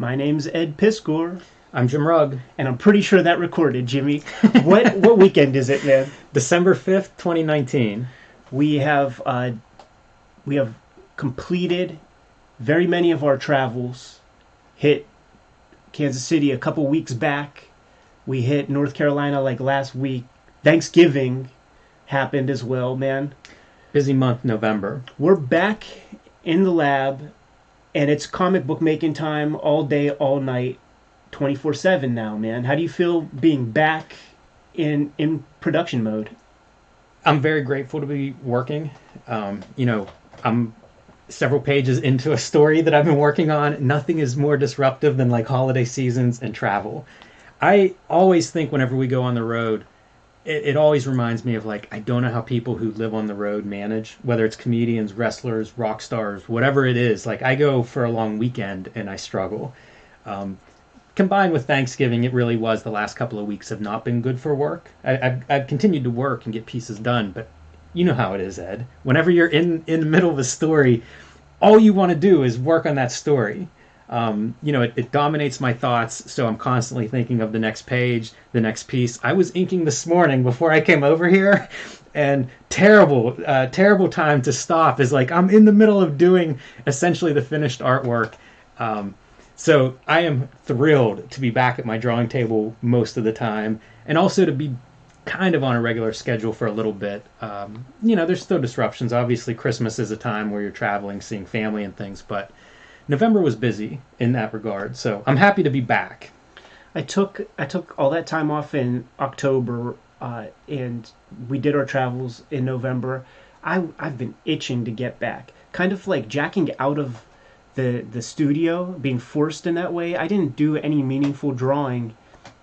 My name's Ed Piskor, I'm Jim Rugg. and I'm pretty sure that recorded, Jimmy. What weekend is it, man? December 5th, 2019. We have we have completed very many of our travels. Hit Kansas City a couple weeks back. We hit North Carolina like last week. Thanksgiving happened as well, man. Busy month, November. We're back in the lab, and it's comic book making time all day, all night, 24/7 now, man. How do you feel being back in production mode? I'm very grateful to be working. I'm several pages into a story that I've been working on. Nothing is more disruptive than like holiday seasons and travel. I always think whenever we go on the road, it always reminds me of like, I don't know how people who live on the road manage, whether it's comedians, wrestlers, rock stars, whatever it is. Like I go for a long weekend and I struggle. Combined with Thanksgiving, it really was the last couple of weeks have not been good for work. I've continued to work and get pieces done, but you know how it is, Ed. Whenever you're in the middle of a story, all you want to do is work on that story. It dominates my thoughts, so I'm constantly thinking of the next page, the next piece. I was inking this morning before I came over here, and terrible time to stop is like I'm in the middle of doing essentially the finished artwork. So I am thrilled to be back at my drawing table most of the time, and also to be kind of on a regular schedule for a little bit. There's still disruptions. Obviously, Christmas is a time where you're traveling, seeing family and things, but November was busy in that regard. So I'm happy to be back. I took all that time off in October, and we did our travels in November. I've been itching to get back, kind of like jacking out of the studio, being forced in that way. I didn't do any meaningful drawing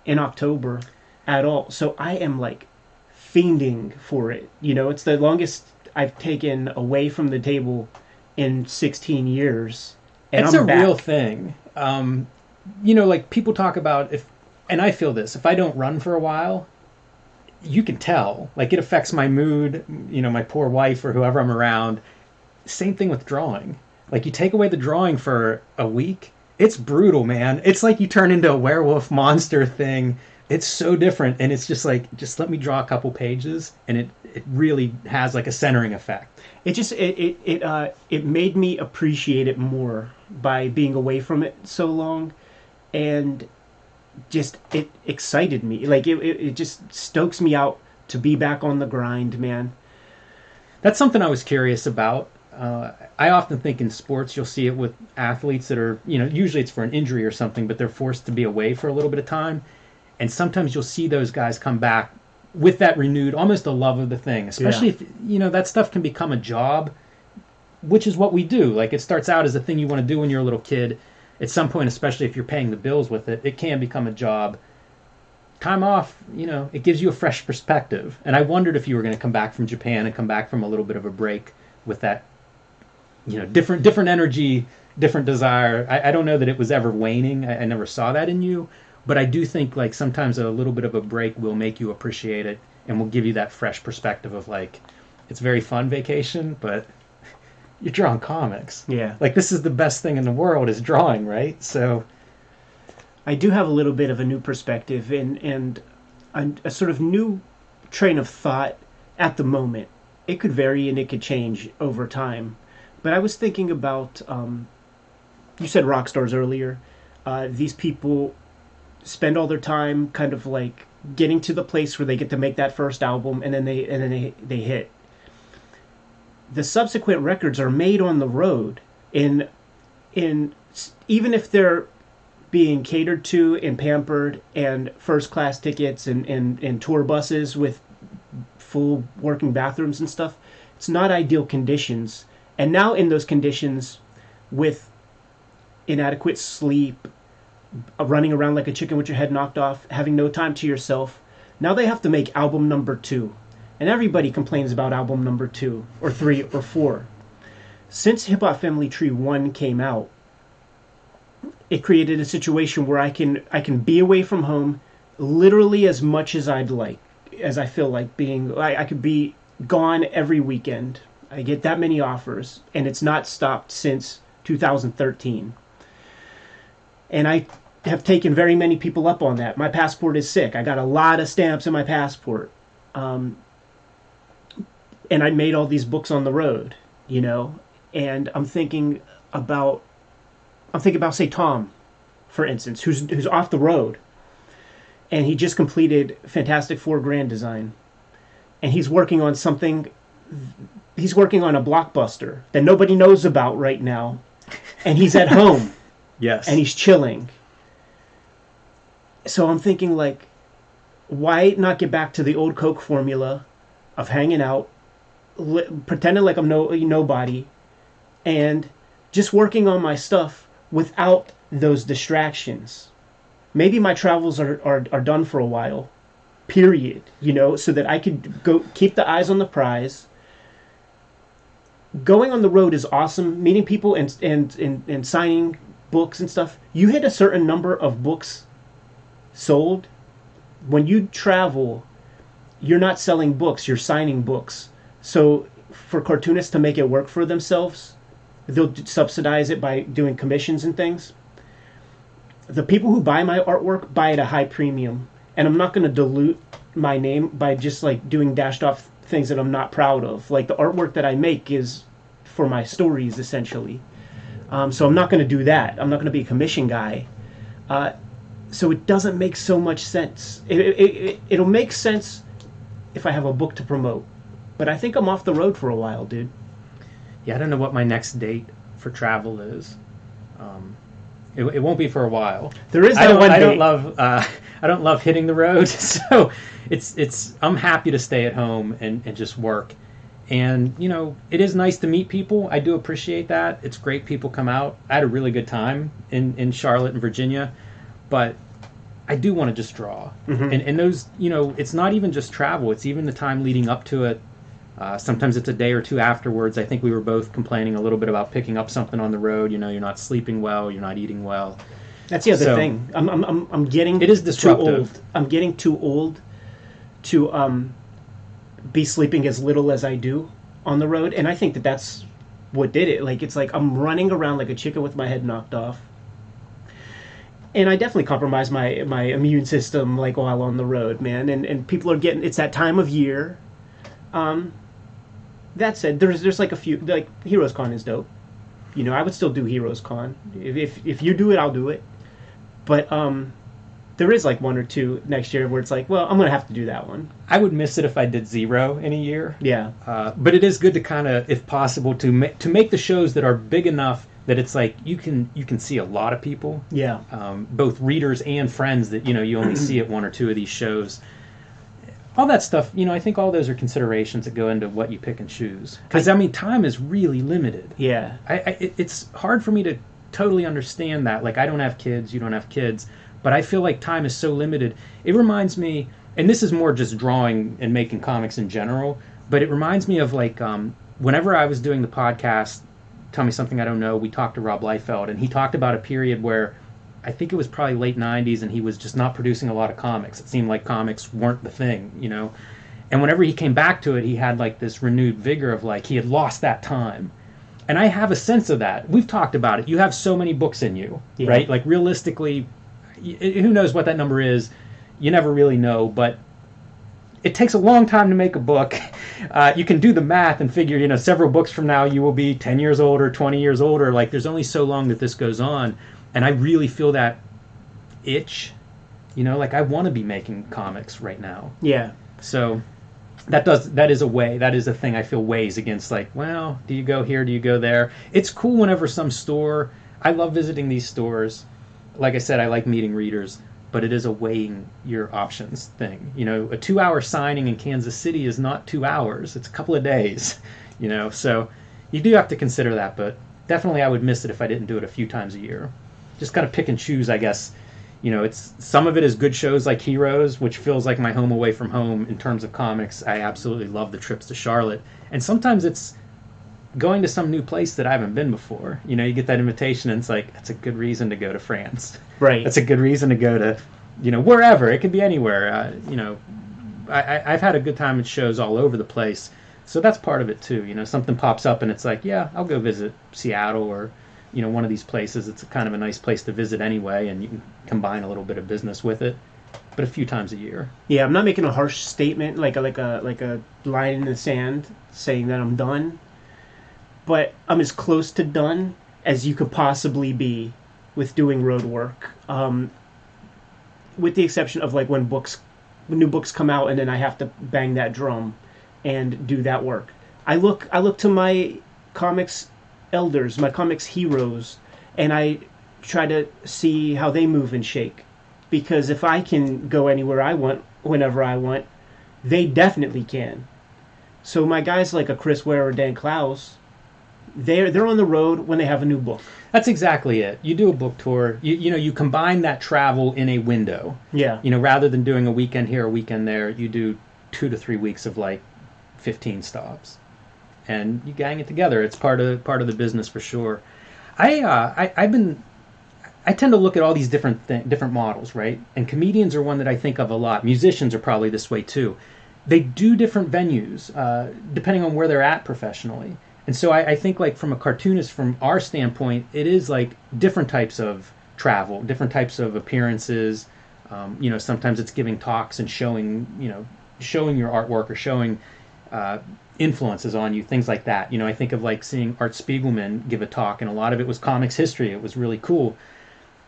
in October at all, so I am like fiending for it. It's the longest I've taken away from the table in 16 years. And it's I'm a back. real thing. Like people talk about and I feel this, if I don't run for a while, you can tell. Like it affects my mood, my poor wife or whoever I'm around. Same thing with drawing. Like you take away the drawing for a week, it's brutal, man. It's like you turn into a werewolf monster thing. It's so different, and it's just like, just let me draw a couple pages, and it really has like a centering effect. It made me appreciate it more by being away from it so long, and just it excited me. Like it just stokes me out to be back on the grind, man. That's something I was curious about. I often think in sports you'll see it with athletes that are, usually it's for an injury or something, but they're forced to be away for a little bit of time. And sometimes you'll see those guys come back with that renewed, almost a love of the thing, especially if, that stuff can become a job, which is what we do. Like it starts out as a thing you want to do when you're a little kid. At some point, especially if you're paying the bills with it, it can become a job. Time off, it gives you a fresh perspective. And I wondered if you were going to come back from Japan and come back from a little bit of a break with that, different energy, different desire. I don't know that it was ever waning. I never saw that in you. But I do think like sometimes a little bit of a break will make you appreciate it and will give you that fresh perspective of like, it's very fun vacation, but you're drawing comics. Yeah. Like this is the best thing in the world is drawing, right? So I do have a little bit of a new perspective and a sort of new train of thought at the moment. It could vary and it could change over time. But I was thinking about, you said rock stars earlier. These people spend all their time kind of like getting to the place where they get to make that first album, and then they hit. The subsequent records are made on the road in even if they're being catered to and pampered and first class tickets and tour buses with full working bathrooms and stuff. It's not ideal conditions. And now in those conditions with inadequate sleep, running around like a chicken with your head knocked off, having no time to yourself. Now they have to make album number 2. And everybody complains about album number 2, or 3, or 4. Since Hip Hop Family Tree 1 came out, it created a situation where I can be away from home literally as much as as I feel like being. I could be gone every weekend. I get that many offers, and it's not stopped since 2013. And I have taken very many people up on that. My passport is sick. I got a lot of stamps in my passport. Um, and I made all these books on the road, you know. And I'm thinking about say Tom, for instance, who's off the road, and he just completed Fantastic Four Grand Design, and he's working on something. He's working on a blockbuster that nobody knows about right now, and he's at home. Yes. And he's chilling. So I'm thinking, like, why not get back to the old Coke formula of hanging out, pretending like I'm nobody, and just working on my stuff without those distractions. Maybe my travels are done for a while, period, you know, so that I could go keep the eyes on the prize. Going on the road is awesome, meeting people and signing books and stuff. You hit a certain number of books sold. When you travel, you're not selling books, you're signing books. So for cartoonists to make it work for themselves, they'll subsidize it by doing commissions and things. The people who buy my artwork buy at a high premium, and I'm not going to dilute my name by just like doing dashed off things that I'm not proud of. Like the artwork that I make is for my stories essentially. So I'm not going to do that. I'm not going to be a commission guy. So it doesn't make so much sense. It'll make sense if I have a book to promote. But I think I'm off the road for a while, dude. Yeah, I don't know what my next date for travel is. It won't be for a while. There is that one date. I don't love hitting the road, so I'm happy to stay at home and just work. And, you know, it is nice to meet people. I do appreciate that. It's great people come out. I had a really good time in Charlotte and Virginia, but I do want to just draw. Mm-hmm. And those, you know, it's not even just travel. It's even the time leading up to it. Sometimes it's a day or two afterwards. I think we were both complaining a little bit about picking up something on the road. You know, you're not sleeping well, you're not eating well. That's the other thing. I'm getting it is disruptive. Too old. I'm getting too old to be sleeping as little as I do on the road, and I think that's what did it. Like it's like I'm running around like a chicken with my head knocked off. And I definitely compromise my immune system like while on the road, man. And people are getting, it's that time of year. That said, there's like a few, like Heroes Con is dope. You know, I would still do Heroes Con. If you do it, I'll do it. But there is like one or two next year where it's like, well, I'm gonna have to do that one. I would miss it if I did 0 in a year. Yeah. But it is good to kind of, if possible, to make the shows that are big enough that it's like you can see a lot of people. Yeah. Both readers and friends that, you know, you only see at one or two of these shows. All that stuff, you know, I think all those are considerations that go into what you pick and choose. Because, I mean, time is really limited. Yeah. It's hard for me to totally understand that. Like, I don't have kids, you don't have kids, but I feel like time is so limited. It reminds me, and this is more just drawing and making comics in general, but it reminds me of, like, whenever I was doing the podcast, Tell Me Something I Don't Know, we talked to Rob Liefeld, and he talked about a period where I think it was probably late 90s, and he was just not producing a lot of comics. It seemed like comics weren't the thing, you know? And whenever he came back to it, he had like this renewed vigor of like, he had lost that time. And I have a sense of that. We've talked about it. You have so many books in you, yeah. Right? Like realistically, who knows what that number is? You never really know, but it takes a long time to make a book. You can do the math and figure, you know, several books from now, you will be 10 years older, 20 years older. Like there's only so long that this goes on. And I really feel that itch, you know, like I want to be making comics right now. Yeah. So that is a thing I feel weighs against like, well, do you go here? Do you go there? It's cool whenever some store, I love visiting these stores. Like I said, I like meeting readers, but it is a weighing your options thing. You know, a 2-hour signing in Kansas City is not 2 hours. It's a couple of days, you know, so you do have to consider that, but definitely I would miss it if I didn't do it a few times a year. Just kind of pick and choose, I guess. You know, it's some of it is good shows like Heroes, which feels like my home away from home in terms of comics. I absolutely love the trips to Charlotte. And sometimes it's going to some new place that I haven't been before. You know, you get that invitation and it's like, that's a good reason to go to France. Right. That's a good reason to go to, you know, wherever. It could be anywhere. You know, I've had a good time at shows all over the place. So that's part of it too. You know, something pops up and it's like, yeah, I'll go visit Seattle or one of these places. It's kind of a nice place to visit anyway, and you can combine a little bit of business with it, but a few times a year. Yeah, I'm not making a harsh statement like a line in the sand saying that I'm done, but I'm as close to done as you could possibly be with doing road work. With the exception of like when new books come out and then I have to bang that drum and do that work. I look to my comics elders, my comics heroes, and I try to see how they move and shake. Because if I can go anywhere I want, whenever I want, they definitely can. So my guys like a Chris Ware or Dan Clowes, they're on the road when they have a new book. That's exactly it. You do a book tour. You combine that travel in a window. Yeah. Rather than doing a weekend here, a weekend there, you do 2 to 3 weeks of like 15 stops, and you gang it together. It's part of the business for sure. I tend to look at all these different models, right? And comedians are one that I think of a lot. Musicians are probably this way too. They do different venues depending on where they're at professionally. And so I think like from a cartoonist, from our standpoint, it is like different types of travel, different types of appearances. Sometimes it's giving talks and showing your artwork or showing influences on you, things like that. I think of like seeing Art Spiegelman give a talk, and a lot of it was comics history. It was really cool.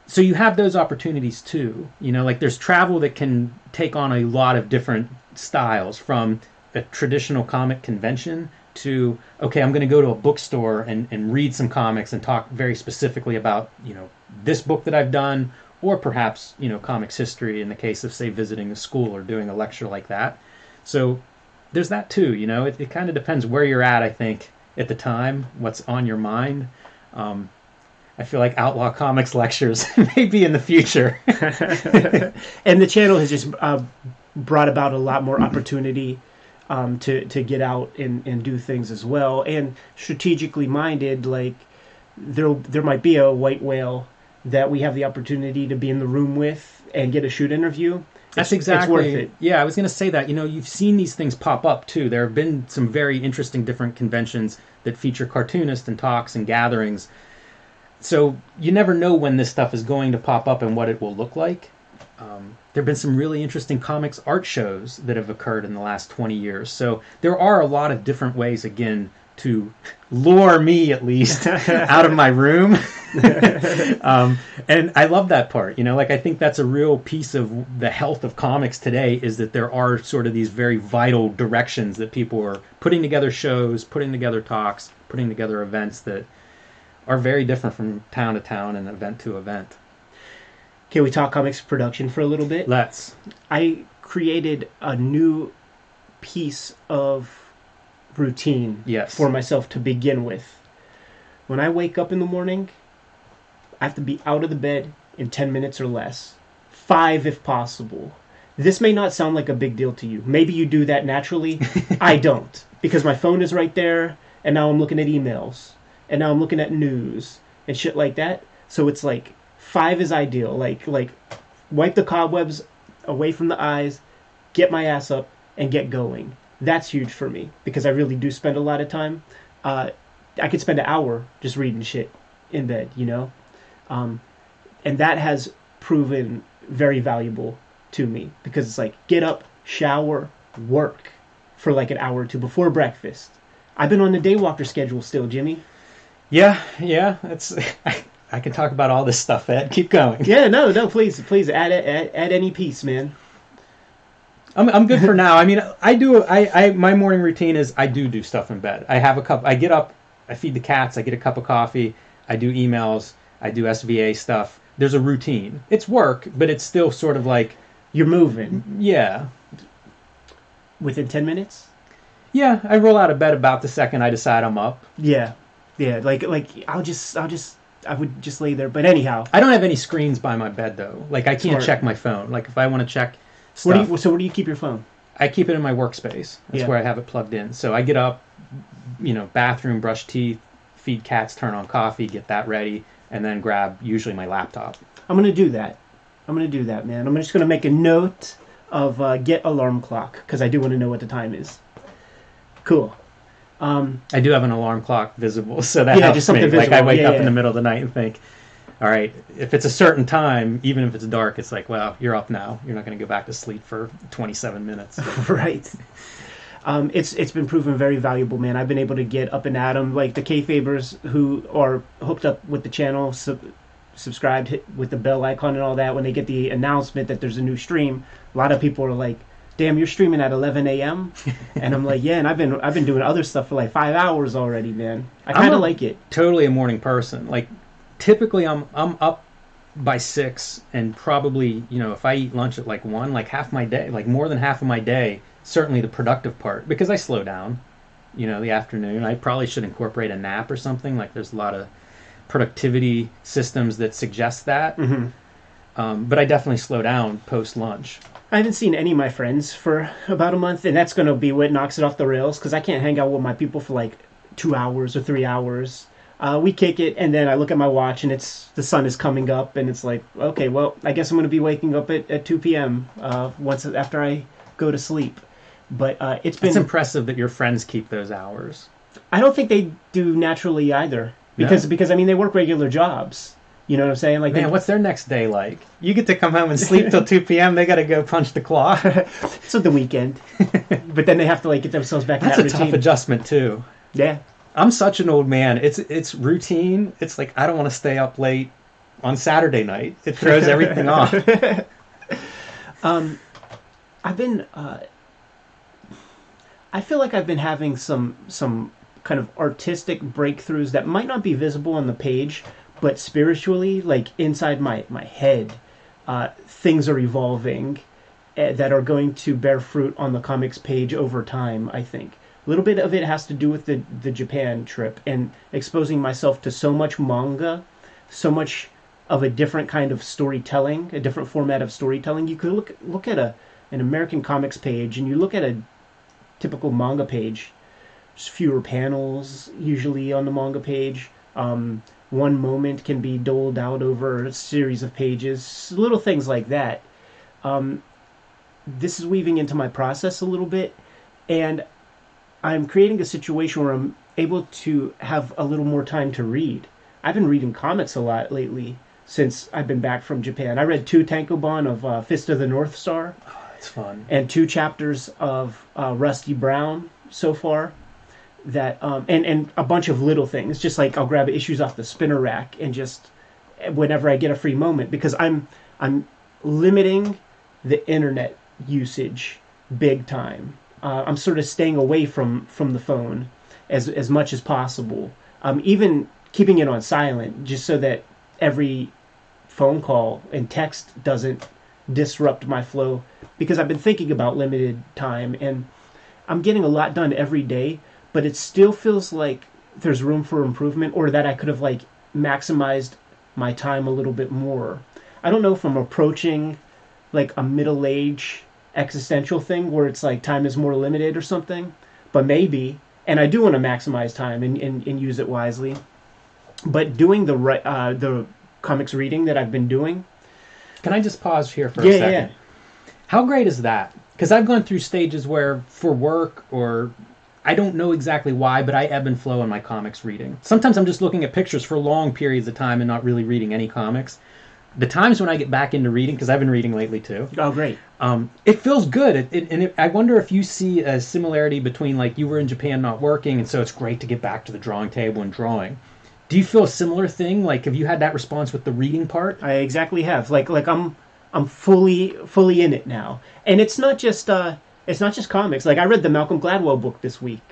So you have those opportunities too. Like there's travel that can take on a lot of different styles, from a traditional comic convention to, okay, I'm going to go to a bookstore and read some comics and talk very specifically about, this book that I've done, or perhaps, comics history in the case of, say, visiting a school or doing a lecture like that. So there's that too, it kind of depends where you're at, I think, at the time, what's on your mind. I feel like Outlaw Comics lectures may be in the future. And the channel has just brought about a lot more opportunity to get out and do things as well. And strategically minded, like there might be a white whale that we have the opportunity to be in the room with and get a shoot interview. That's exactly. It's worth it. Yeah, I was going to say that. You've seen these things pop up too. There have been some very interesting different conventions that feature cartoonists and talks and gatherings. So you never know when this stuff is going to pop up and what it will look like. There have been some really interesting comics art shows that have occurred in the last 20 years. So there are a lot of different ways, again, to lure me, at least, out of my room. And I love that part. I think that's a real piece of the health of comics today, is that there are sort of these very vital directions that people are putting together shows, putting together talks, putting together events that are very different from town to town and event to event. Can we talk comics production for a little bit? Let's. I created a new piece of routine for myself to begin with. When I wake up in the morning, I have to be out of the bed in 10 minutes or less. 5 if possible. This may not sound like a big deal to you. Maybe you do that naturally. I don't. Because my phone is right there, and now I'm looking at emails. And now I'm looking at news and shit like that. So it's like 5 is ideal. Like wipe the cobwebs away from the eyes, get my ass up, and get going. That's huge for me because I really do spend a lot of time. I could spend an hour just reading shit in bed, and that has proven very valuable to me because it's like get up, shower, work for like an hour or two before breakfast. I've been on the Daywalker schedule still, Jimmy. Yeah. That's I can talk about all this stuff, Ed. Keep going. Yeah, no, please add any piece, man. I'm good for now. I mean, my morning routine is I do stuff in bed. I get up, I feed the cats, I get a cup of coffee, I do emails, I do SVA stuff. There's a routine. It's work, but it's still sort of like you're moving. Yeah. Within 10 minutes? Yeah, I roll out of bed about the second I decide I'm up. Yeah. Like I would just lay there. But anyhow, I don't have any screens by my bed though. Like I can't check my phone. Like if I want to check stuff. Where do you keep your phone? I keep it in my workspace. That's where I have it plugged in. So I get up, bathroom, brush teeth, feed cats, turn on coffee, get that ready, and then grab usually my laptop. I'm gonna do that, man. I'm just gonna make a note of get alarm clock because I do want to know what the time is. Cool. I do have an alarm clock visible, so that Yeah, just helps me. something Like I visible. wake Yeah, up in the yeah. middle of the night and think, all right, if it's a certain time, even if it's dark, it's like, well, you're up now. You're not going to go back to sleep for 27 minutes. Right. It's been proven very valuable, man. I've been able to get up and at 'em. Like the Kayfabers who are hooked up with the channel, subscribed, hit with the bell icon and all that. When they get the announcement that there's a new stream, a lot of people are like, "Damn, you're streaming at 11 a.m." And I'm like, "Yeah," and I've been doing other stuff for like 5 hours already, man. I kind of like it. Totally a morning person. Like typically, I'm up by 6, and probably if I eat lunch at like 1, like half my day, like more than half of my day, certainly the productive part, because I slow down. The afternoon. I probably should incorporate a nap or something. Like there's a lot of productivity systems that suggest that. But I definitely slow down post lunch. I haven't seen any of my friends for about a month, and that's going to be what knocks it off the rails because I can't hang out with my people for like 2 hours or 3 hours. We kick it, and then I look at my watch, and the sun is coming up, and it's like, okay, well, I guess I'm going to be waking up at 2 p.m. Once after I go to sleep. But It's impressive that your friends keep those hours. I don't think they do naturally either because I mean they work regular jobs. You know what I'm saying? Like, man, what's their next day like? You get to come home and sleep till 2 p.m. They got to go punch the clock. it's the weekend, but then they have to like get themselves back That's in that a routine. tough adjustment too. Yeah. I'm such an old man. It's routine. It's like I don't want to stay up late on Saturday night. It throws everything off. I've been. I feel like I've been having some kind of artistic breakthroughs that might not be visible on the page, but spiritually, like inside my head, things are evolving that are going to bear fruit on the comics page over time. I think a little bit of it has to do with the Japan trip and exposing myself to so much manga, so much of a different kind of storytelling, a different format of storytelling. You could look at an American comics page, and you look at a typical manga page. There's fewer panels usually on the manga page. One moment can be doled out over a series of pages, little things like that. This is weaving into my process a little bit, and I'm creating a situation where I'm able to have a little more time to read. I've been reading comics a lot lately since I've been back from Japan. I read 2 tankobon of Fist of the North Star. Oh, that's fun. And 2 chapters of Rusty Brown so far. That and a bunch of little things, just like I'll grab issues off the spinner rack and just whenever I get a free moment, because I'm limiting the internet usage big time. I'm sort of staying away from the phone as much as possible. Even keeping it on silent, just so that every phone call and text doesn't disrupt my flow. Because I've been thinking about limited time, and I'm getting a lot done every day, but it still feels like there's room for improvement, or that I could have like maximized my time a little bit more. I don't know if I'm approaching like a middle age existential thing where it's like time is more limited or something, but maybe. And I do want to maximize time and use it wisely. But doing the comics reading that I've been doing. Can I just pause here for a second? Yeah. How great is that? Because I've gone through stages where, for work, or I don't know exactly why, but I ebb and flow in my comics reading. Sometimes I'm just looking at pictures for long periods of time and not really reading any comics. The times when I get back into reading, because I've been reading lately too. Oh, great. It feels good. I wonder if you see a similarity between, like, you were in Japan not working, and so it's great to get back to the drawing table and drawing. Do you feel a similar thing? Like, have you had that response with the reading part? I exactly have. Like I'm fully in it now, and it's not just comics. Like I read the Malcolm Gladwell book this week,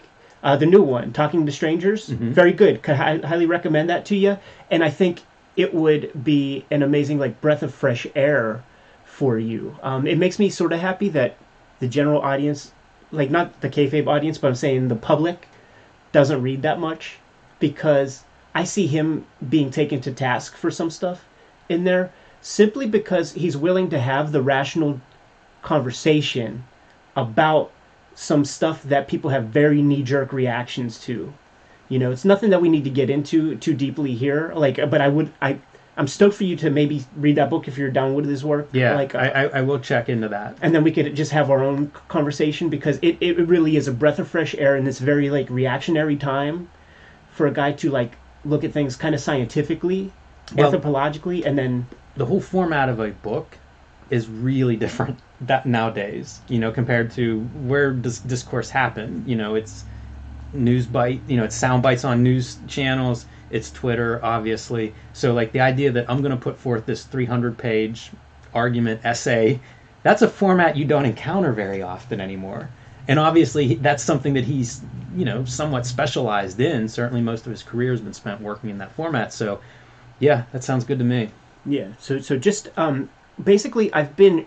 the new one, Talking to Strangers. Mm-hmm. Very good. Could highly recommend that to you. And I think it would be an amazing like breath of fresh air for you. It makes me sort of happy that the general audience, like not the kayfabe audience, but I'm saying the public, doesn't read that much, because I see him being taken to task for some stuff in there, simply because he's willing to have the rational conversation about some stuff that people have very knee-jerk reactions to. You know, it's nothing that we need to get into too deeply here. Like, but I I'm stoked for you to maybe read that book if you're down with his work. Yeah, Like, I will check into that. and then we could just have our own conversation, because it really is a breath of fresh air in this very like reactionary time for a guy to like look at things kind of scientifically, Well, anthropologically, and then the whole format of a book is really different that nowadays, compared to where does discourse happen. It's news bite, it's sound bites on news channels, it's Twitter, obviously. So like the idea that I'm going to put forth this 300-page argument essay, that's a format you don't encounter very often anymore. And obviously that's something that he's, somewhat specialized in. Certainly most of his career has been spent working in that format. So yeah, that sounds good to me. yeah. So just basically, I've been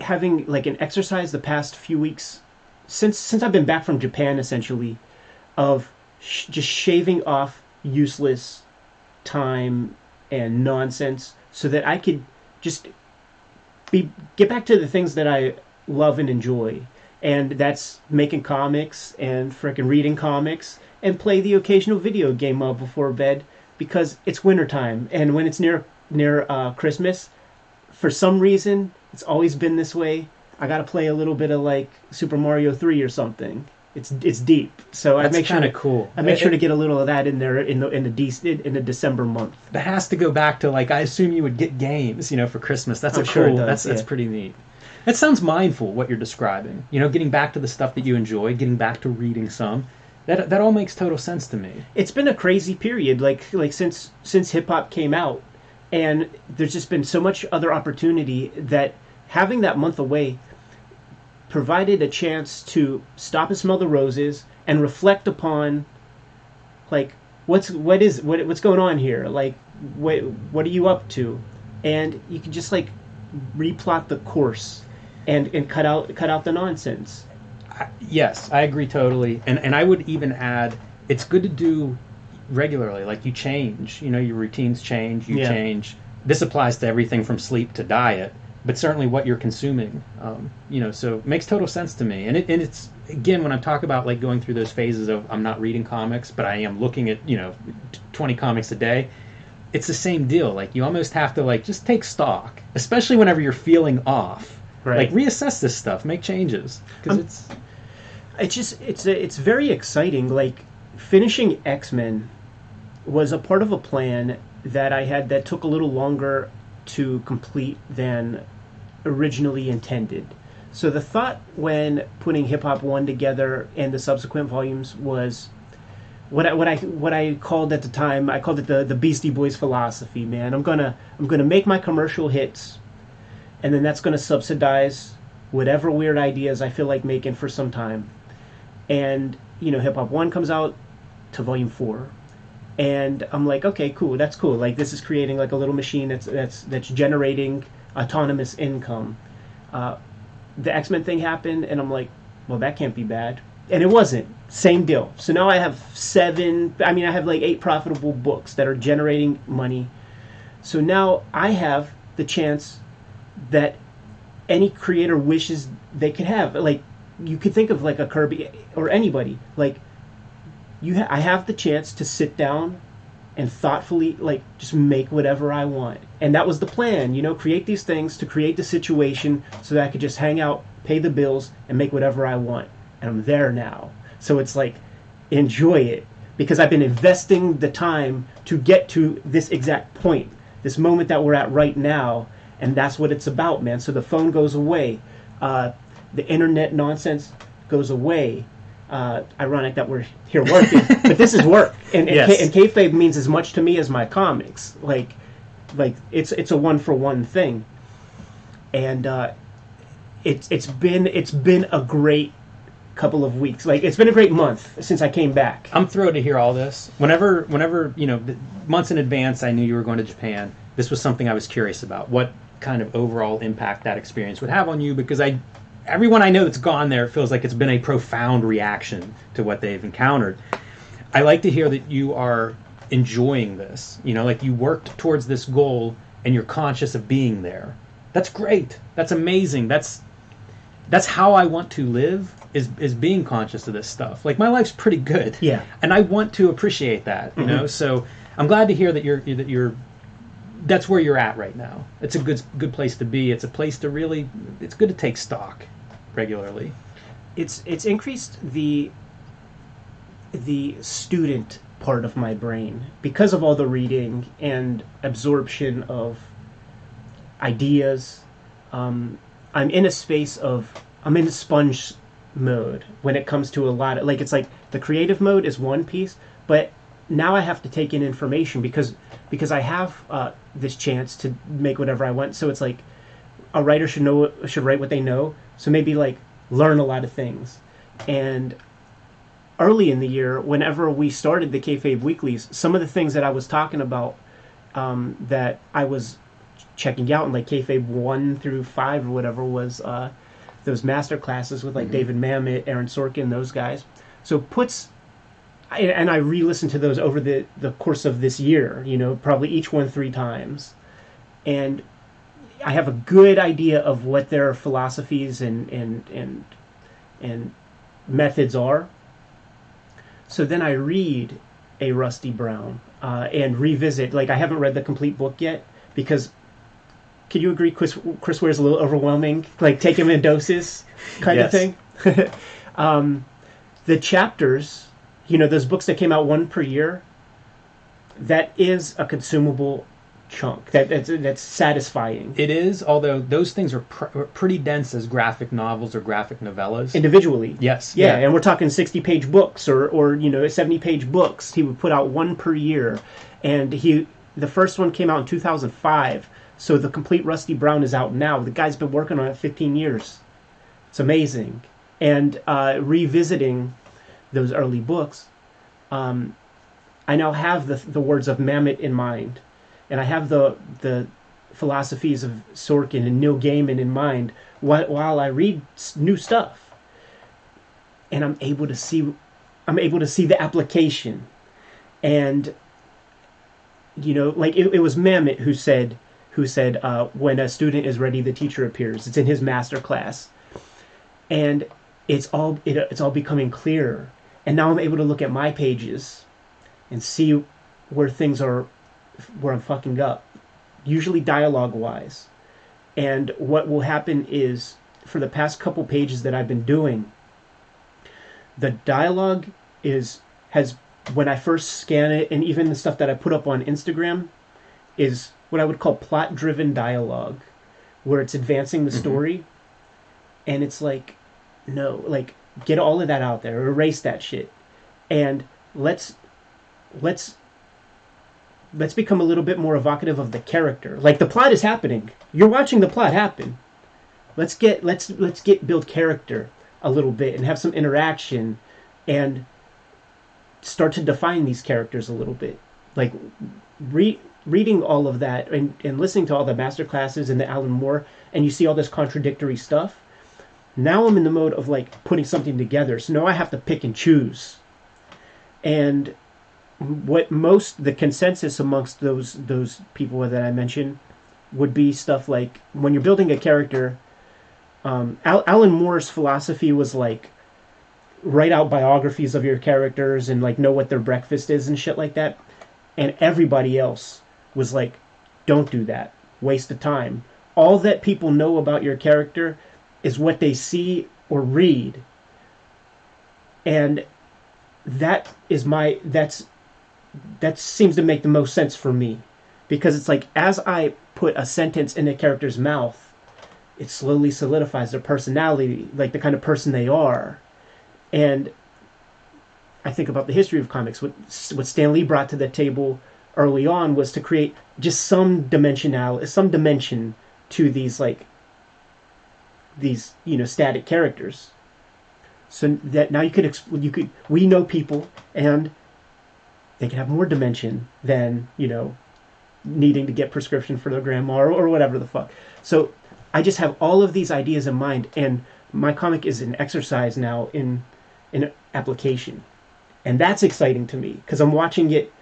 having like an exercise the past few weeks since I've been back from Japan, essentially, of just shaving off useless time and nonsense so that I could just get back to the things that I love and enjoy. And that's making comics and frickin' reading comics and play the occasional video game before bed, because it's wintertime. And when it's near Christmas, for some reason, it's always been this way. I gotta play a little bit of like Super Mario 3 or something. It's deep, so That's I make sure kind of cool. I make sure to get a little of that in there in the December month. That has to go back to like I assume you would get games, for Christmas. That's I'm a sure it cool. does, That's yeah. pretty neat. It sounds mindful what you're describing. Getting back to the stuff that you enjoy, getting back to reading some. That all makes total sense to me. It's been a crazy period, like since hip hop came out, and there's just been so much other opportunity that having that month away provided a chance to stop and smell the roses and reflect upon like what's going on here, like what are you up to, and you can just like replot the course and cut out the nonsense. Yes, I agree totally. And I would even add, it's good to do regularly. Like you change, your routines change, you Yeah. change. This applies to everything from sleep to diet, but certainly what you're consuming. So it makes total sense to me. And it's, again, when I talk about like going through those phases of I'm not reading comics, but I am looking at, 20 comics a day, it's the same deal. Like you almost have to like just take stock, especially whenever you're feeling off. Right. Like reassess this stuff, make changes, because it's very exciting. Like finishing X-Men was a part of a plan that I had that took a little longer to complete than originally intended. So the thought when putting Hip Hop 1 together and the subsequent volumes was what I called at the time, I called it the Beastie Boys philosophy, man. I'm gonna make my commercial hits, and then that's gonna subsidize whatever weird ideas I feel like making for some time. And Hip Hop 1 comes out to volume 4. And I'm like, okay, cool, that's cool. Like this is creating like a little machine that's generating autonomous income. The X-Men thing happened, and I'm like, well, that can't be bad. And it wasn't. Same deal. So now I have I have like 8 profitable books that are generating money. So now I have the chance that any creator wishes they could have. Like you could think of like a Kirby or anybody. Like I have the chance to sit down and thoughtfully like just make whatever I want. And that was the plan, create these things to create the situation so that I could just hang out, pay the bills, and make whatever I want. And I'm there now. So it's like, enjoy it, because I've been investing the time to get to this exact point, this moment that we're at right now, and that's what it's about, man. So the phone goes away, the internet nonsense goes away. Ironic that we're here working, but this is work, and Yes. and Kayfabe means as much to me as my comics. Like it's a 1-for-1 thing, and it's been a great couple of weeks. Like it's been a great month since I came back. I'm thrilled to hear all this. Whenever months in advance, I knew you were going to Japan. This was something I was curious about. What kind of overall impact that experience would have on you? Because everyone I know that's gone there feels like it's been a profound reaction to what they've encountered. I like to hear that you are enjoying this. Like you worked towards this goal and you're conscious of being there. That's great. That's amazing. That's how I want to live. Is being conscious of this stuff. Like my life's pretty good, Yeah. and I want to appreciate that, So I'm glad to hear that you're that's where you're at right now. It's a good place to be. It's a place to really. It's good to take stock regularly. It's increased the student part of my brain because of all the reading and absorption of ideas. I'm in a space of I'm in a sponge mode when it comes to a lot of like it's like the creative mode is one piece, but now I have to take in information because I have this chance to make whatever I want. So it's like a writer should write what they know. So maybe like learn a lot of things. And early in the year, whenever we started the Kayfabe weeklies, some of the things that I was talking about that I was checking out in like Kayfabe 1 through 5 or whatever was those master classes with like David Mamet, Aaron Sorkin, those guys. So and I re-listened to those over the course of this year, probably each one 3 times. And I have a good idea of what their philosophies and methods are. So then I read a Rusty Brown and revisit. Like, I haven't read the complete book yet because, can you agree Chris Ware's a little overwhelming? Like, take him in doses kind of thing? The chapters, those books that came out 1 per year, that is a consumable chunk. That's satisfying. It is, although those things are pretty dense as graphic novels or graphic novellas. Individually. Yes. Yeah, and we're talking 60-page books or 70-page books. He would put out 1 per year. And the first one came out in 2005, so the complete Rusty Brown is out now. The guy's been working on it 15 years. It's amazing. And revisiting those early books, I now have the words of Mamet in mind. And I have the philosophies of Sorkin and Neil Gaiman in mind while I read new stuff, and I'm able to see the application, and like it was Mamet who said when a student is ready, the teacher appears. It's in his master class, and it's all becoming clearer. And now I'm able to look at my pages and see where I'm fucking up, usually dialogue-wise. And what will happen is, for the past couple pages that I've been doing, the dialogue has, when I first scan it, and even the stuff that I put up on Instagram, is what I would call plot-driven dialogue, where it's advancing the story, and it's like, no, like, get all of that out there, erase that shit, and let's become a little bit more evocative of the character. Like, the plot is happening. You're watching the plot happen. Let's build character a little bit and have some interaction and start to define these characters a little bit. Like, reading all of that and listening to all the master classes and the Alan Moore, and you see all this contradictory stuff. Now I'm in the mode of like putting something together. So now I have to pick and choose. And the consensus amongst those people that I mentioned would be stuff like, when you're building a character, Alan Moore's philosophy was like, write out biographies of your characters and like know what their breakfast is and shit like that. And everybody else was like, don't do that. Waste of time. All that people know about your character is what they see or read. And that seems to make the most sense for me, because it's like, as I put a sentence in a character's mouth, it slowly solidifies their personality, like the kind of person they are. And I think about the history of comics. What Stan Lee brought to the table early on was to create just some dimension to these static characters, so that now we know people, and they can have more dimension than needing to get prescription for their grandma or whatever the fuck. So I just have all of these ideas in mind, and my comic is an exercise now in application, and that's exciting to me because I'm watching it.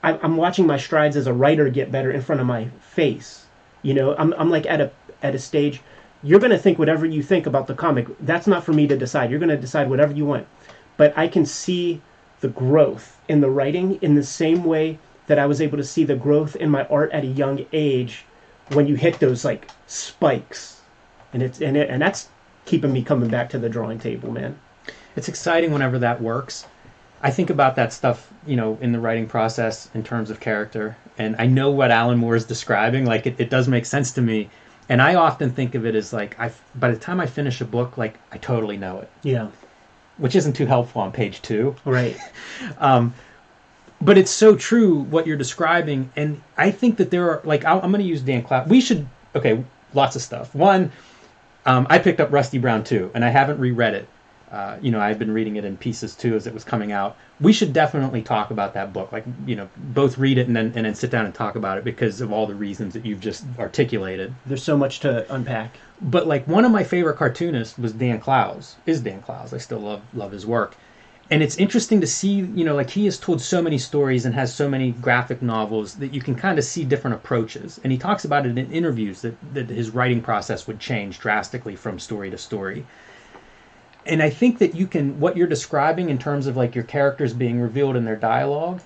I'm watching my strides as a writer get better in front of my face. I'm like at a stage. You're going to think whatever you think about the comic. That's not for me to decide. You're going to decide whatever you want. But I can see the growth in the writing in the same way that I was able to see the growth in my art at a young age when you hit those like spikes, and that's keeping me coming back to the drawing table, man. It's exciting whenever that works. I think about that stuff, in the writing process in terms of character, and I know what Alan Moore is describing. Like it does make sense to me, and I often think of it as like by the time I finish a book, like I totally know it. Yeah. Which isn't too helpful on page 2. Right. But it's so true what you're describing, and I think that there are I'm going to use Dan Cloud. Lots of stuff. One, I picked up Rusty Brown too, and I haven't reread it. I've been reading it in pieces too as it was coming out. We should definitely talk about that book. Both read it and then sit down and talk about it because of all the reasons that you've just articulated. There's so much to unpack. But one of my favorite cartoonists was Dan Clowes. Dan Clowes. I still love his work. And it's interesting to see, he has told so many stories and has so many graphic novels that you can kind of see different approaches. And he talks about it in interviews that his writing process would change drastically from story to story. And I think that what you're describing in terms of your characters being revealed in their dialogue,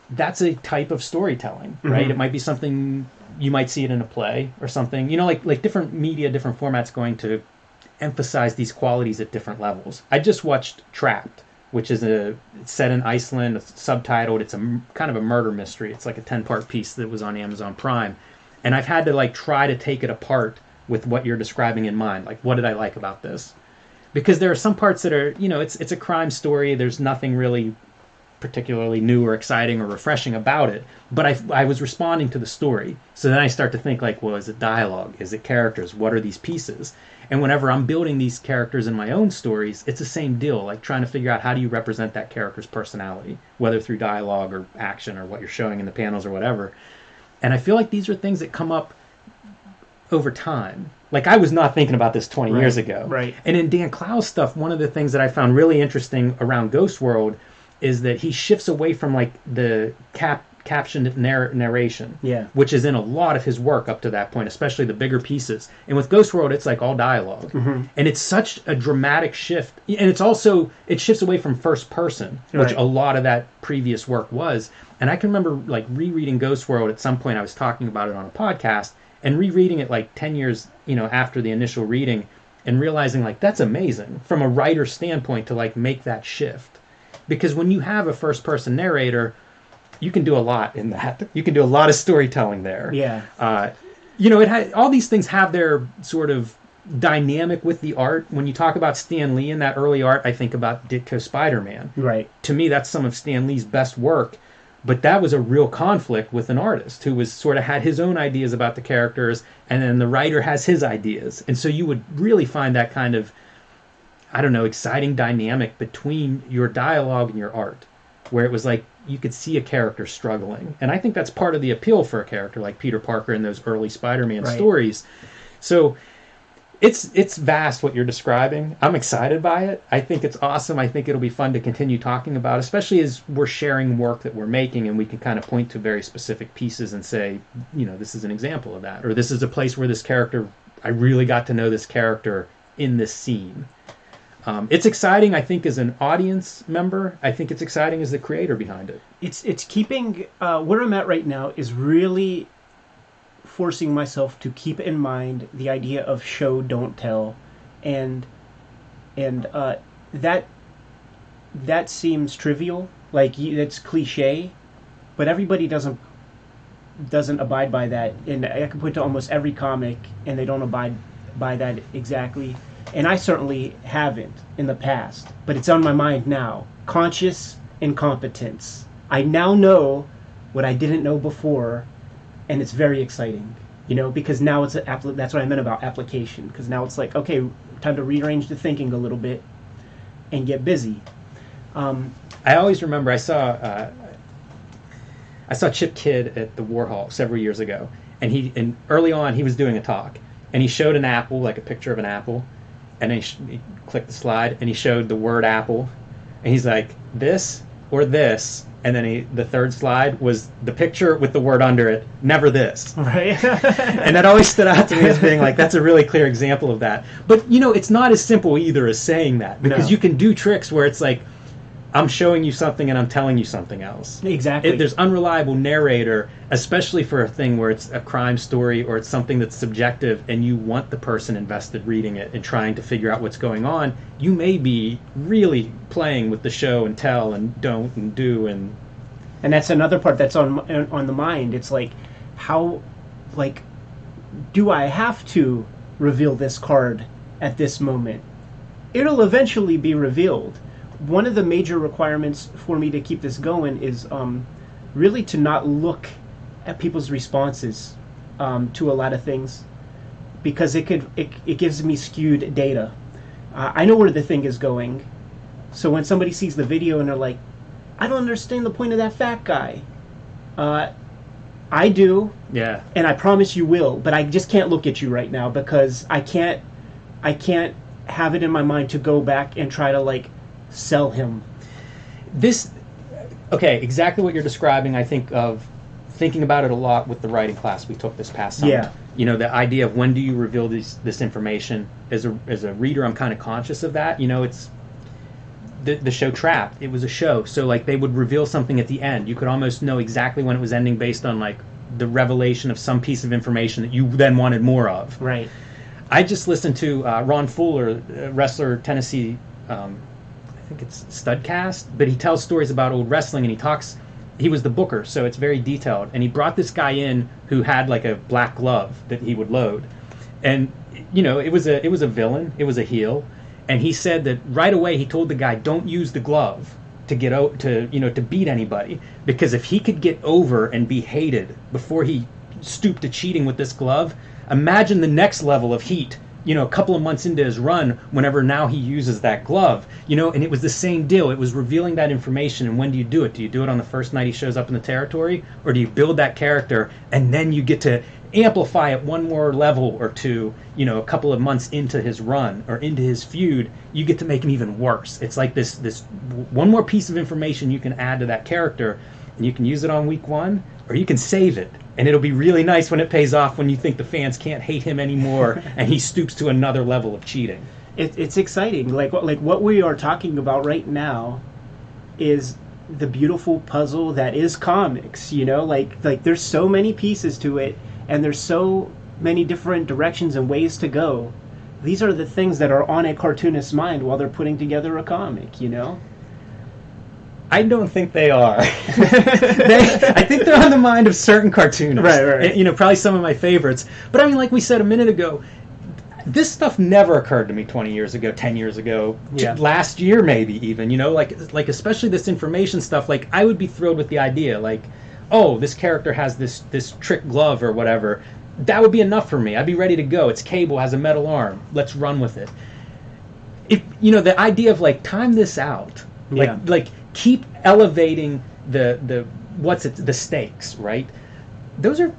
that's a type of storytelling, right? Mm-hmm. It might be something, you might see it in a play or something, like different media, different formats going to emphasize these qualities at different levels. I just watched Trapped, which is it's set in Iceland, it's subtitled, it's a kind of a murder mystery. It's like a 10-part piece that was on Amazon Prime. And I've had to try to take it apart with what you're describing in mind. What did I like about this? Because there are some parts that are, it's a crime story. There's nothing really particularly new or exciting or refreshing about it. But I was responding to the story. So then I start to think is it dialogue? Is it characters? What are these pieces? And whenever I'm building these characters in my own stories, it's the same deal. Trying to figure out how do you represent that character's personality, whether through dialogue or action or what you're showing in the panels or whatever. And I feel like these are things that come up over time. I was not thinking about this 20 years ago. Right. And in Dan Clowes' stuff, one of the things that I found really interesting around Ghost World is that he shifts away from the captioned narration, which is in a lot of his work up to that point, especially the bigger pieces. And with Ghost World, it's all dialogue. Mm-hmm. And it's such a dramatic shift. And it shifts away from first person, which a lot of that previous work was. And I can remember rereading Ghost World at some point. I was talking about it on a podcast and rereading it 10 years after the initial reading and realizing that's amazing from a writer's standpoint to make that shift. Because when you have a first person narrator, you can do a lot in that. You can do a lot of storytelling there. Yeah. All these things have their sort of dynamic with the art. When you talk about Stan Lee in that early art, I think about Ditko Spider-Man. Right. To me, that's some of Stan Lee's best work. But that was a real conflict with an artist who was sort of had his own ideas about the characters, and then the writer has his ideas. And so you would really find that kind of, exciting dynamic between your dialogue and your art, where it was you could see a character struggling. And I think that's part of the appeal for a character like Peter Parker in those early Spider-Man stories. So it's vast what you're describing. I'm excited by it. I think it's awesome. I think it'll be fun to continue talking about, especially as we're sharing work that we're making and we can kind of point to very specific pieces and say, this is an example of that. Or this is a place where this character, I really got to know this character in this scene. It's exciting, I think, as an audience member. I think it's exciting as the creator behind it. It's keeping, where I'm at right now is really forcing myself to keep in mind the idea of show don't tell, and that seems trivial, it's cliche, but everybody doesn't abide by that, and I can point to almost every comic and they don't abide by that exactly, and I certainly haven't in the past, but it's on my mind now. Conscious incompetence. I now know what I didn't know before. And it's very exciting, because now it's that's what I meant about application. Because now it's okay, time to rearrange the thinking a little bit and get busy. I always remember I saw Chip Kidd at the Warhol several years ago, and early on he was doing a talk, and he showed an apple, a picture of an apple, and then he clicked the slide, and he showed the word apple, and he's like, this or this. And then the third slide was the picture with the word under it, never this. Right. And that always stood out to me as being that's a really clear example of that. But, it's not as simple either as saying that. Because you can do tricks where it's I'm showing you something and I'm telling you something else. Exactly. There's unreliable narrator, especially for a thing where it's a crime story or it's something that's subjective and you want the person invested reading it and trying to figure out what's going on. You may be really playing with the show and tell and don't and do and that's another part that's on the mind. It's like, how, like, do I have to reveal this card at this moment? It'll eventually be revealed. One of the major requirements for me to keep this going is really to not look at people's responses to a lot of things, because it gives me skewed data. I know where the thing is going, so when somebody sees the video and they're like, I don't understand the point of that fat guy, I do, yeah, and I promise you will, but I just can't look at you right now because I can't have it in my mind to go back and try to like sell him. This, okay, exactly what you're describing. I think of thinking about it a lot with the writing class we took this past summer. Yeah. You know, the idea of when do you reveal this information. As a reader, I'm kind of conscious of that. You know, it's the show Trapped. It was a show, so like they would reveal something at the end. You could almost know exactly when it was ending based on like the revelation of some piece of information that you then wanted more of. Right. I just listened to Ron Fuller, wrestler, Tennessee. I think it's Studcast, but he tells stories about old wrestling, and he was the booker, so it's very detailed, and he brought this guy in who had like a black glove that he would load, and you know, it was a villain, it was a heel, and he said that right away he told the guy, don't use the glove to get out to beat anybody, because if he could get over and be hated before he stooped to cheating with this glove, imagine the next level of heat, you know, a couple of months into his run, whenever now he uses that glove, you know, and it was the same deal. It was revealing that information. And when do you do it? Do you do it on the first night he shows up in the territory, or do you build that character and then you get to amplify it one more level or two, you know, a couple of months into his run or into his feud, you get to make him even worse. It's like this one more piece of information you can add to that character, and you can use it on week one, or you can save it. And it'll be really nice when it pays off, when you think the fans can't hate him anymore and he stoops to another level of cheating. It's exciting. Like what we are talking about right now is the beautiful puzzle that is comics, you know? Like there's so many pieces to it, and there's so many different directions and ways to go. These are the things that are on a cartoonist's mind while they're putting together a comic, you know? I don't think they are. I think they're on the mind of certain cartoonists. Right. You know, probably some of my favorites. But I mean, like we said a minute ago, this stuff never occurred to me 20 years ago, 10 years ago, last year maybe even, you know, like especially this information stuff. Like, I would be thrilled with the idea, like, oh, this character has this trick glove or whatever. That would be enough for me. I'd be ready to go. It's Cable, has a metal arm. Let's run with it. If, you know, the idea of like, time this out. Like keep elevating the stakes, right? Those are,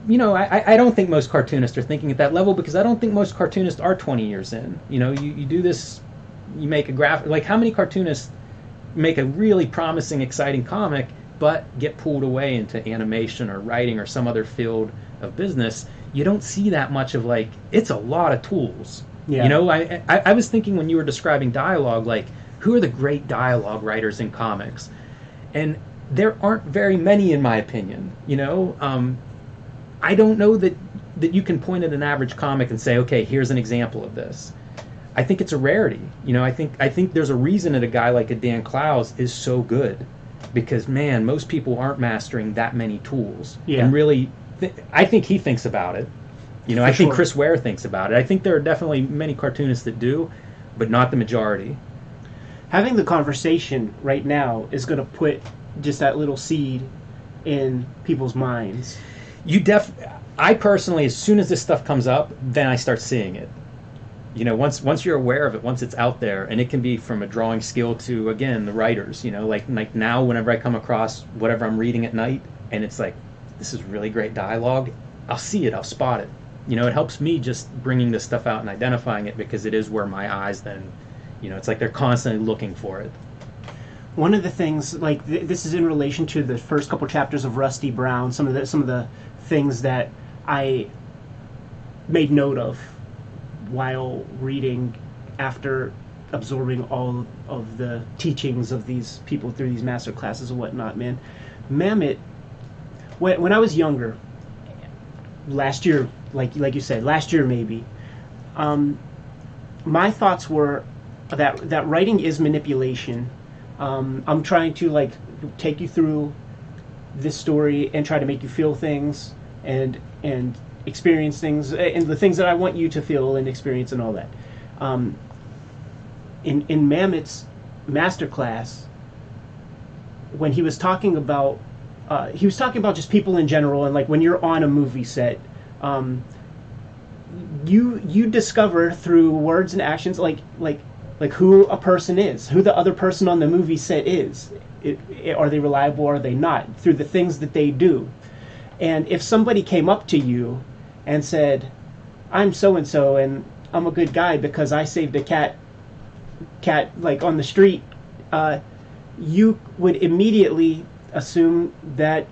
you know, I don't think most cartoonists are thinking at that level, because I don't think most cartoonists are 20 years in. You know, you do this, you make a graphic, like how many cartoonists make a really promising, exciting comic, but get pulled away into animation or writing or some other field of business? You don't see that much of, like, it's a lot of tools. Yeah. You know, I was thinking when you were describing dialogue, like, who are the great dialogue writers in comics? And there aren't very many, in my opinion. You know, I don't know that you can point at an average comic and say, okay, here's an example of this. I think it's a rarity. You know, I think there's a reason that a guy like a Dan Clowes is so good, because man, most people aren't mastering that many tools. Yeah. And really, I think he thinks about it. You know, I think Chris Ware thinks about it. I think there are definitely many cartoonists that do, but not the majority. Having the conversation right now is going to put just that little seed in people's minds. I personally, as soon as this stuff comes up, then I start seeing it. You know, once you're aware of it, once it's out there, and it can be from a drawing skill to, again, the writers, you know, like now whenever I come across whatever I'm reading at night, and it's like, this is really great dialogue, I'll see it, I'll spot it. You know, it helps me just bringing this stuff out and identifying it, because it is where my eyes then, you know, it's like they're constantly looking for it. One of the things, like this is in relation to the first couple chapters of Rusty Brown, some of the things that I made note of while reading after absorbing all of the teachings of these people through these master classes and whatnot, man. Mammoth, when I was younger, last year, like you said, last year maybe, my thoughts were that writing is manipulation. I'm trying to like take you through this story and try to make you feel things and experience things and the things that I want you to feel and experience and all that. In Mammoth's masterclass, when he was talking about just people in general, and like when you're on a movie set, you discover through words and actions like who a person is, who the other person on the movie set is. Are they reliable? Are they not? Through the things that they do. And if somebody came up to you and said, "I'm so and so, and I'm a good guy because I saved a cat like on the street," you would immediately assume that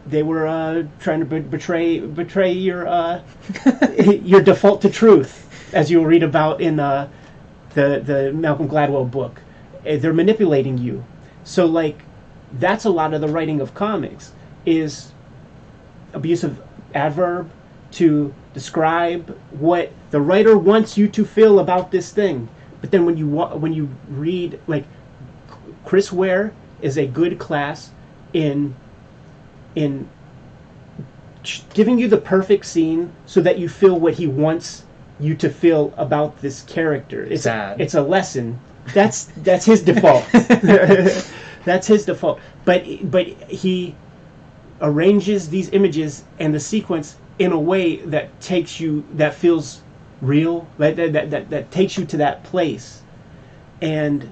they were trying to betray your your default to truth, as you'll read about in the Malcolm Gladwell book. They're manipulating you. So like that's a lot of the writing of comics is abuse of adverb to describe what the writer wants you to feel about this thing. But then when you read, like, Chris Ware is a good class in giving you the perfect scene so that you feel what he wants you to feel about this character. It's a lesson. That's his default. That's his default. But he arranges these images and the sequence in a way that feels real, that takes you to that place, and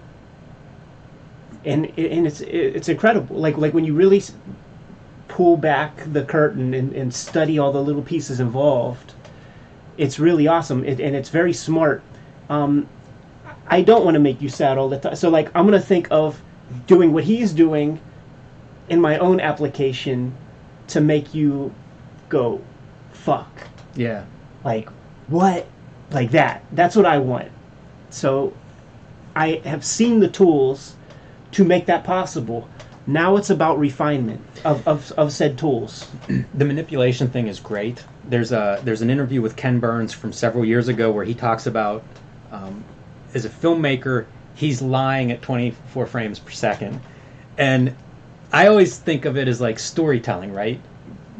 it's incredible. Like when you really pull back the curtain and study all the little pieces involved, it's really awesome, and it's very smart. I don't want to make you sad all the time, so like I'm gonna think of doing what he's doing in my own application to make you go, fuck. Yeah. Like, what? Like that. That's what I want. So I have seen the tools to make that possible. Now it's about refinement of said tools. The manipulation thing is great. There's an interview with Ken Burns from several years ago where he talks about, as a filmmaker, he's lying at 24 frames per second. And I always think of it as like storytelling, right?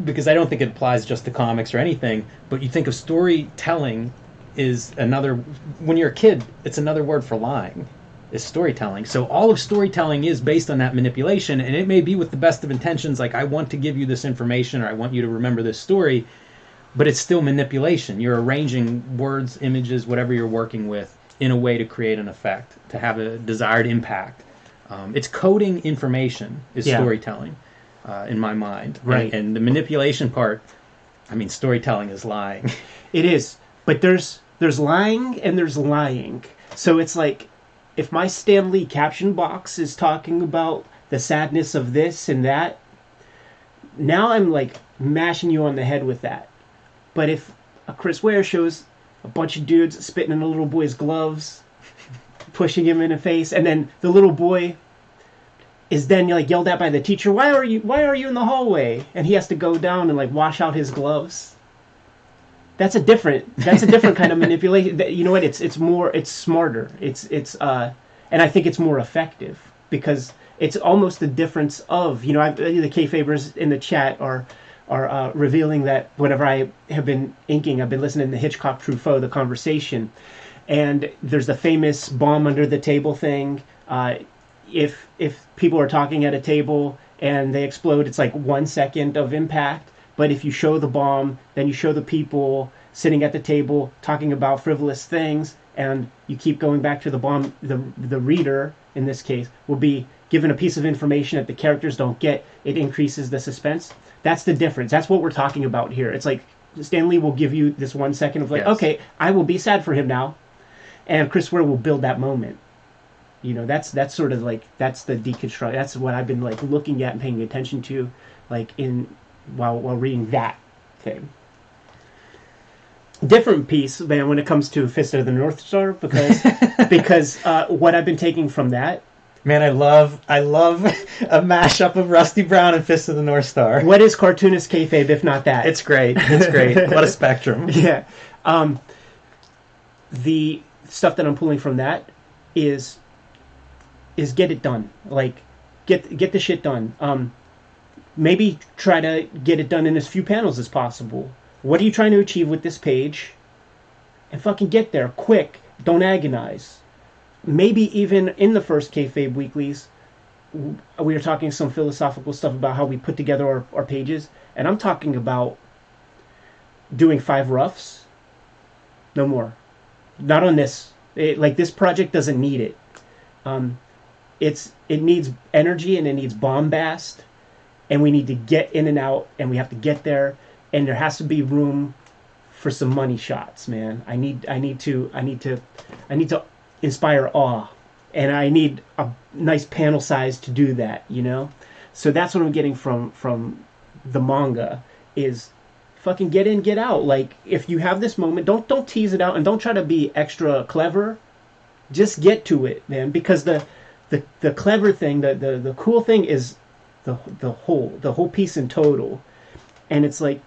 Because I don't think it applies just to comics or anything, but you think of storytelling is another, when you're a kid, it's another word for lying, is storytelling. So all of storytelling is based on that manipulation, and it may be with the best of intentions, like I want to give you this information or I want you to remember this story, but it's still manipulation. You're arranging words, images, whatever you're working with in a way to create an effect, to have a desired impact. It's coding information is storytelling, in my mind. Right. And the manipulation part, I mean, storytelling is lying. It is. But there's lying and there's lying. So it's like, if my Stan Lee caption box is talking about the sadness of this and that, now I'm like mashing you on the head with that. But if a Chris Ware shows a bunch of dudes spitting in a little boy's gloves, pushing him in the face, and then the little boy is then like yelled at by the teacher, why are you in the hallway? And he has to go down and like wash out his gloves. That's a different kind of manipulation. You know what? It's smarter. And I think it's more effective because it's almost the difference of, the Kayfabers in the chat are revealing that whenever I have been inking, I've been listening to Hitchcock Truffaut, The Conversation, and there's the famous bomb under the table thing. If people are talking at a table and they explode, it's like 1 second of impact. But if you show the bomb, then you show the people sitting at the table talking about frivolous things, and you keep going back to the bomb, the reader, in this case, will be given a piece of information that the characters don't get. It increases the suspense. That's the difference. That's what we're talking about here. It's like Stan Lee will give you this 1 second of like, okay, I will be sad for him now. And Chris Ware will build that moment. That's sort of like, that's the deconstruct. That's what I've been like looking at and paying attention to, like while reading that thing. different piece, man, when it comes to Fist of the North Star, because what I've been taking from that. Man, I love a mashup of Rusty Brown and Fist of the North Star. What is cartoonist kayfabe if not that? It's great. It's great. What a spectrum. Yeah. The stuff that I'm pulling from that is get it done. Like, get the shit done. Maybe try to get it done in as few panels as possible. What are you trying to achieve with this page? And fucking get there quick. Don't agonize. Maybe even in the first Kayfabe weeklies, we were talking some philosophical stuff about how we put together our pages, and I'm talking about doing 5 roughs. No more. Not on this. This project doesn't need it. It needs energy and it needs bombast, and we need to get in and out, and we have to get there, and there has to be room for some money shots, man. I need to inspire awe, and I need a nice panel size to do that, you know? So that's what I'm getting from the manga is fucking get in, get out. Like, if you have this moment, don't tease it out, and don't try to be extra clever. Just get to it, man, because the clever thing, the cool thing is the whole piece in total. And it's like,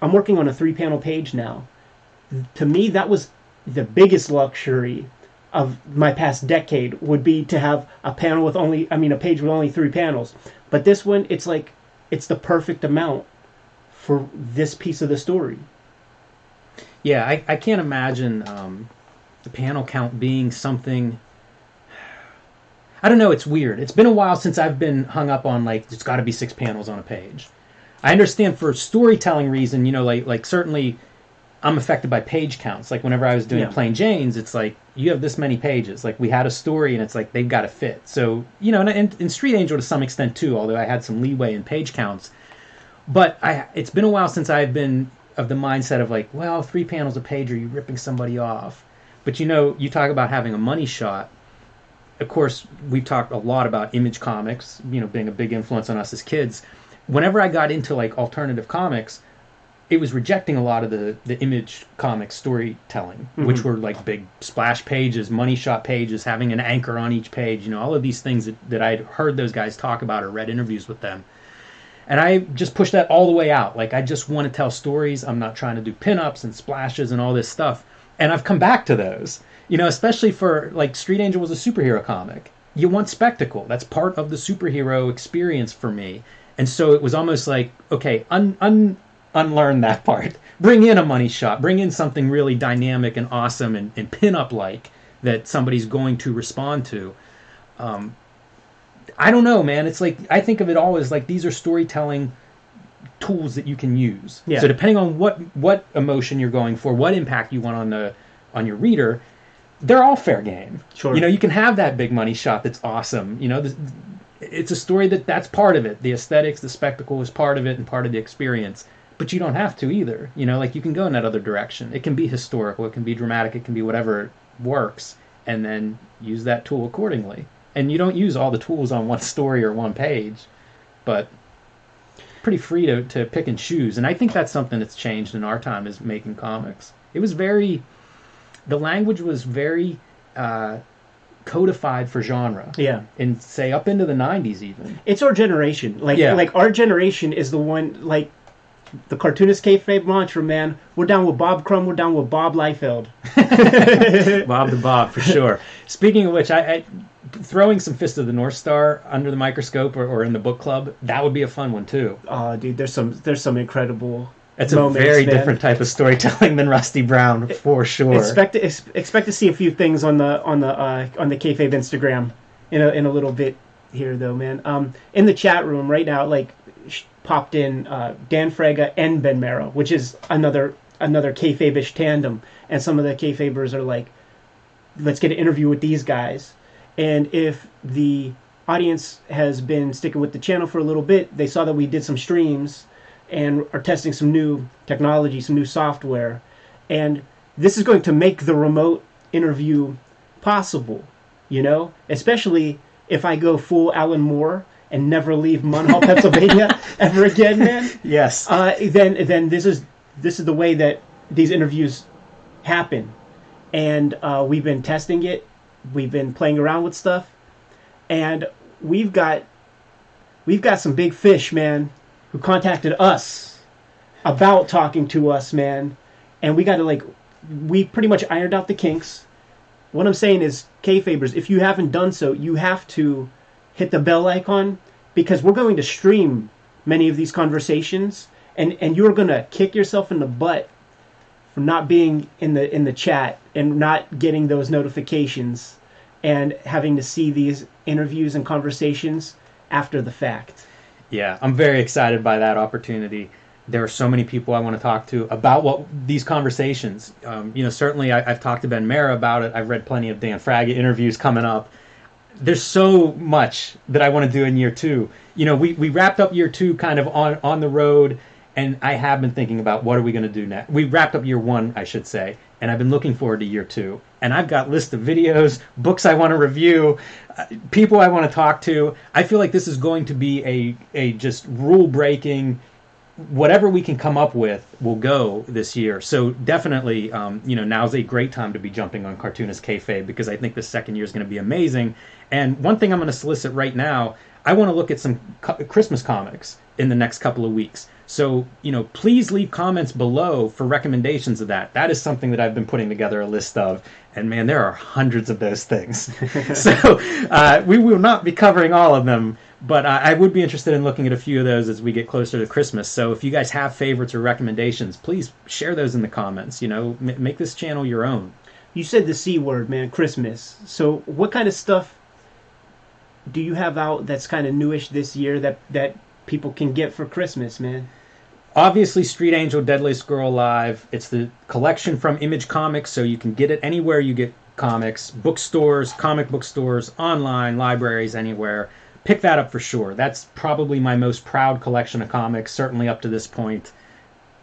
I'm working on a 3-panel page now. To me, that was the biggest luxury of my past decade, would be to have a panel with a page with only 3 panels. But this one, it's like, it's the perfect amount for this piece of the story. Yeah, I can't imagine the panel count being something. I don't know, it's weird. It's been a while since I've been hung up on, like, it's got to be 6 panels on a page. I understand for storytelling reason, you know, like certainly I'm affected by page counts. Like, whenever I was doing Plain Janes, it's like, you have this many pages. Like, we had a story, and it's like, they've got to fit. So, you know, and Street Angel to some extent, too, although I had some leeway in page counts. But it's been a while since I've been of the mindset of, like, well, 3 panels a page, are you ripping somebody off? But, you know, you talk about having a money shot. Of course, we've talked a lot about Image Comics, you know, being a big influence on us as kids. Whenever I got into, like, alternative comics, it was rejecting a lot of the Image Comics storytelling, which were like big splash pages, money shot pages, having an anchor on each page, you know, all of these things that I'd heard those guys talk about or read interviews with them. And I just pushed that all the way out. Like, I just want to tell stories. I'm not trying to do pinups and splashes and all this stuff. And I've come back to those, you know, especially for, like, Street Angel was a superhero comic. You want spectacle. That's part of the superhero experience for me. And so it was almost like, okay, unlearn that part. Bring in a money shot. Bring in something really dynamic and awesome and pin-up-like that somebody's going to respond to. I don't know, man. It's like, I think of it all as like, these are storytelling tools that you can use. Yeah. So depending on what emotion you're going for, what impact you want on your reader, they're all fair game. Sure. You know, you can have that big money shot that's awesome. You know, it's a story that's part of it. The aesthetics, the spectacle is part of it and part of the experience. But you don't have to either. You know, like, you can go in that other direction. It can be historical, it can be dramatic, it can be whatever works, and then use that tool accordingly. And you don't use all the tools on one story or one page, but pretty free to pick and choose. And I think that's something that's changed in our time, is making comics. It was the language was very codified for genre. Yeah. And say up into the 90s even. It's our generation. Like our generation is the one, like, the cartoonist kayfabe mantra, man. We're down with Bob Crumb. We're down with Bob Liefeld. Bob the Bob, for sure. Speaking of which, I throwing some Fist of the North Star under the microscope or in the book club, that would be a fun one too. Oh, dude, there's some incredible. It's a very different type of storytelling than Rusty Brown, for sure. Expect to see a few things on the Kayfabe Instagram in a little bit here, though, man. In the chat room right now, like, popped in Dan Frega and Ben Marrow, which is another Kayfabe-ish tandem, and some of the Kayfabers are like, let's get an interview with these guys. And if the audience has been sticking with the channel for a little bit, they saw that we did some streams and are testing some new technology, some new software, and this is going to make the remote interview possible, you know, especially if I go full Alan Moore and never leave Munhall, Pennsylvania ever again, man. Yes. Then this is the way that these interviews happen. And we've been testing it. We've been playing around with stuff, and we've got some big fish, man, who contacted us about talking to us, man. And we got to we pretty much ironed out the kinks. What I'm saying is, Kayfabers, if you haven't done so, you have to hit the bell icon, because we're going to stream many of these conversations, and you're going to kick yourself in the butt for not being in the chat and not getting those notifications and having to see these interviews and conversations after the fact. Yeah, I'm very excited by that opportunity. There are so many people I want to talk to about what these conversations. Certainly I've talked to Ben Mara about it. I've read plenty of Dan Fraga interviews coming up. There's so much that I want to do in year 2. We wrapped up year 2 kind of on the road, and I have been thinking about what are we going to do next. We wrapped up year 1, I should say, and I've been looking forward to year 2. And I've got lists of videos, books I want to review, people I want to talk to. I feel like this is going to be a just rule-breaking, whatever we can come up with will go this year. So definitely, now's a great time to be jumping on Cartoonist Kayfabe, because I think the second year is going to be amazing. And one thing I'm going to solicit right now, I want to look at some Christmas comics in the next couple of weeks. So, please leave comments below for recommendations of that. That is something that I've been putting together a list of. And man, there are hundreds of those things. So we will not be covering all of them, but I would be interested in looking at a few of those as we get closer to Christmas. So if you guys have favorites or recommendations, please share those in the comments. Make this channel your own. You said the C word, man, Christmas. So what kind of stuff do you have out that's kind of newish this year that people can get for Christmas, man? Obviously, Street Angel, Deadliest Girl Alive. It's the collection from Image Comics, so you can get it anywhere you get comics. Bookstores, comic book stores, online, libraries, anywhere. Pick that up for sure. That's probably my most proud collection of comics, certainly up to this point.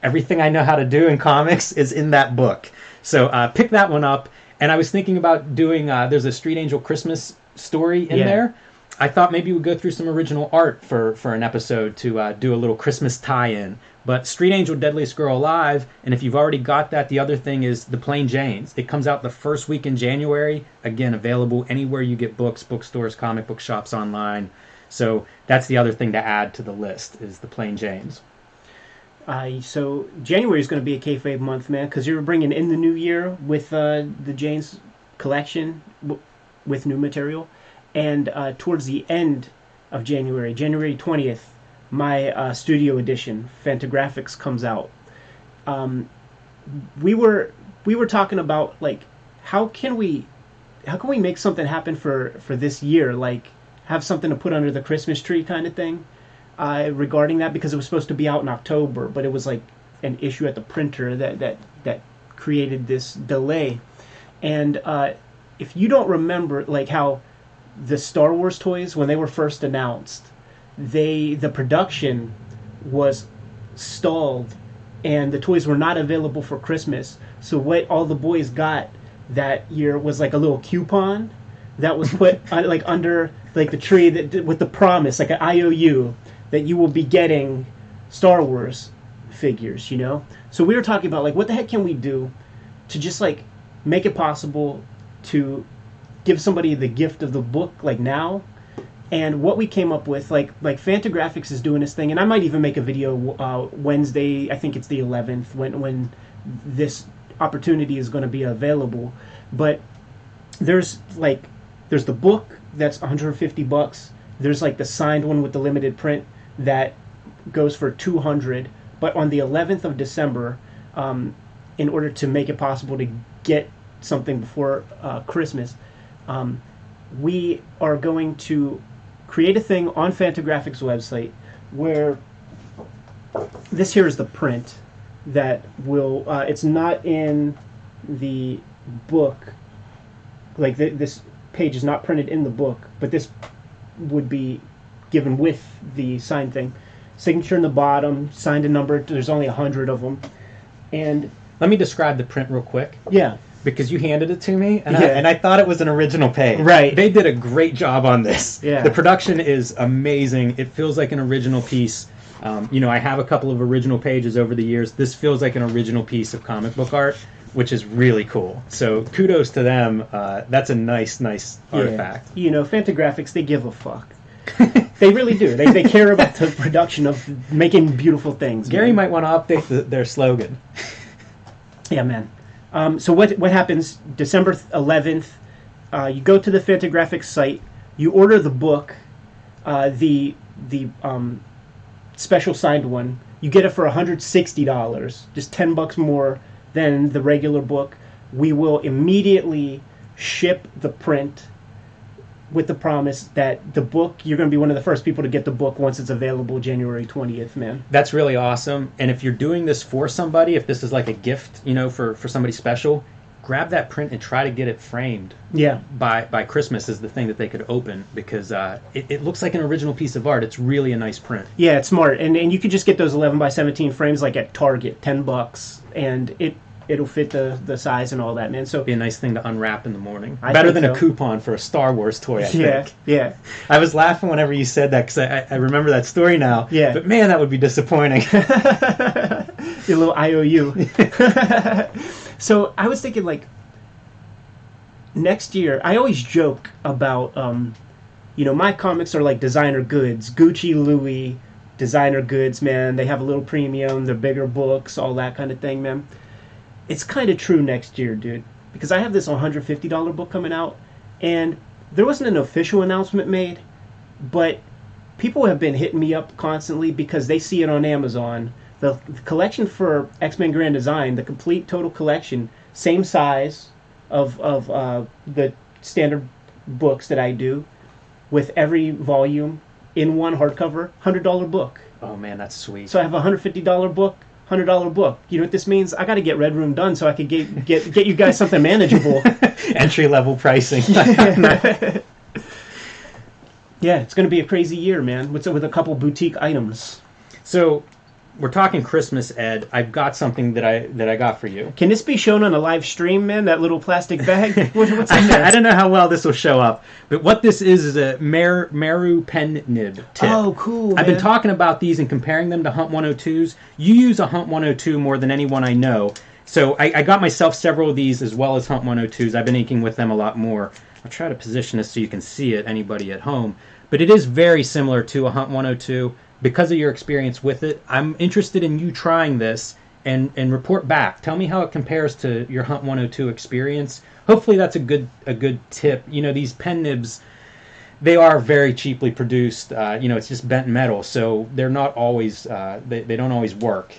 Everything I know how to do in comics is in that book. So pick that one up. And I was thinking about doing, there's a Street Angel Christmas story in there. I thought maybe we'd go through some original art for an episode to do a little Christmas tie-in. But Street Angel, Deadliest Girl Alive, and if you've already got that, the other thing is The Plain Janes. It comes out the first week in January. Again, available anywhere you get books, bookstores, comic book shops, online. So that's the other thing to add to the list, is The Plain Janes. So January is going to be a kayfabe month, man, because you're bringing in the new year with the Janes collection with new material. And towards the end of January 20th, my studio edition, Fantagraphics, comes out. We were talking about how can we make something happen for this year, have something to put under the Christmas tree kind of thing, regarding that, because it was supposed to be out in October, but it was an issue at the printer that created this delay. And if you don't remember how the Star Wars toys, when they were first announced, the production was stalled and the toys were not available for Christmas. So what all the boys got that year was a little coupon that was put under the tree with the promise, an IOU, that you will be getting Star Wars figures, So we were talking about what the heck can we do to just make it possible to give somebody the gift of the book now. And what we came up with, Fantagraphics is doing this thing, and I might even make a video Wednesday, I think it's the 11th, when this opportunity is going to be available. But there's the book that's $150. There's the signed one with the limited print that goes for $200. But on the 11th of December, in order to make it possible to get something before Christmas, we are going to create a thing on Fantagraphics' website where this here is the print that will, it's not in the book, this page is not printed in the book, but this would be given with the signed thing. Signature in the bottom, signed and numbered, there's only 100 of them. And let me describe the print real quick. Yeah. Because you handed it to me, and I thought it was an original page. Right. They did a great job on this. Yeah. The production is amazing. It feels like an original piece. I have a couple of original pages over the years. This feels like an original piece of comic book art, which is really cool. So kudos to them. That's a nice artifact. Fantagraphics, they give a fuck. They really do. They care about the production of making beautiful things. Gary might want to update their slogan. Yeah, man. So what happens December 11th? You go to the Fantagraphics site. You order the book, the special signed one. You get it for $160, just $10 more than the regular book. We will immediately ship the print with the promise that the book, you're going to be one of the first people to get the book once it's available January 20th, man. That's really awesome. And if you're doing this for somebody, if this is like a gift, for somebody special, grab that print and try to get it framed. Yeah. By Christmas is the thing that they could open, because it looks like an original piece of art. It's really a nice print. Yeah, it's smart. And you could just get those 11 by 17 frames like at Target, $10, and it'll fit the size and all that, man. So be a nice thing to unwrap in the morning. Better than a coupon for a Star Wars toy, I think. Yeah. I was laughing whenever you said that, because I remember that story now. Yeah. But man, that would be disappointing. Your little IOU. So I was thinking, like, next year, I always joke about, my comics are like designer goods. Gucci, Louis, designer goods, man. They have a little premium, they're bigger books, all that kind of thing, man. It's kind of true next year, dude, because I have this $150 book coming out, and there wasn't an official announcement made, but people have been hitting me up constantly because they see it on Amazon. The collection for X-Men Grand Design, the complete total collection, same size of the standard books that I do, with every volume in one hardcover, $100 book. Oh man, that's sweet. So I have a $150 book, $100 book. You know what this means? I got to get Red Room done so I could get you guys something manageable. Entry level pricing. Yeah, it's going to be a crazy year, man. With a couple boutique items. So, we're talking Christmas, Ed. I've got something that I got for you. Can this be shown on a live stream, man? That little plastic bag? What's in there? I don't know how well this will show up, but what this is a Meru pen nib tip. Oh, cool, man. I've been talking about these and comparing them to Hunt 102s. You use a Hunt 102 more than anyone I know. So I got myself several of these as well as Hunt 102s. I've been inking with them a lot more. I'll try to position this so you can see it, anybody at home. But it is very similar to a Hunt 102. Because of your experience with it, I'm interested in you trying this and report back. Tell me how it compares to your Hunt 102 experience. Hopefully that's a good tip. These pen nibs, they are very cheaply produced. It's just bent metal, so they're not always, they don't always work.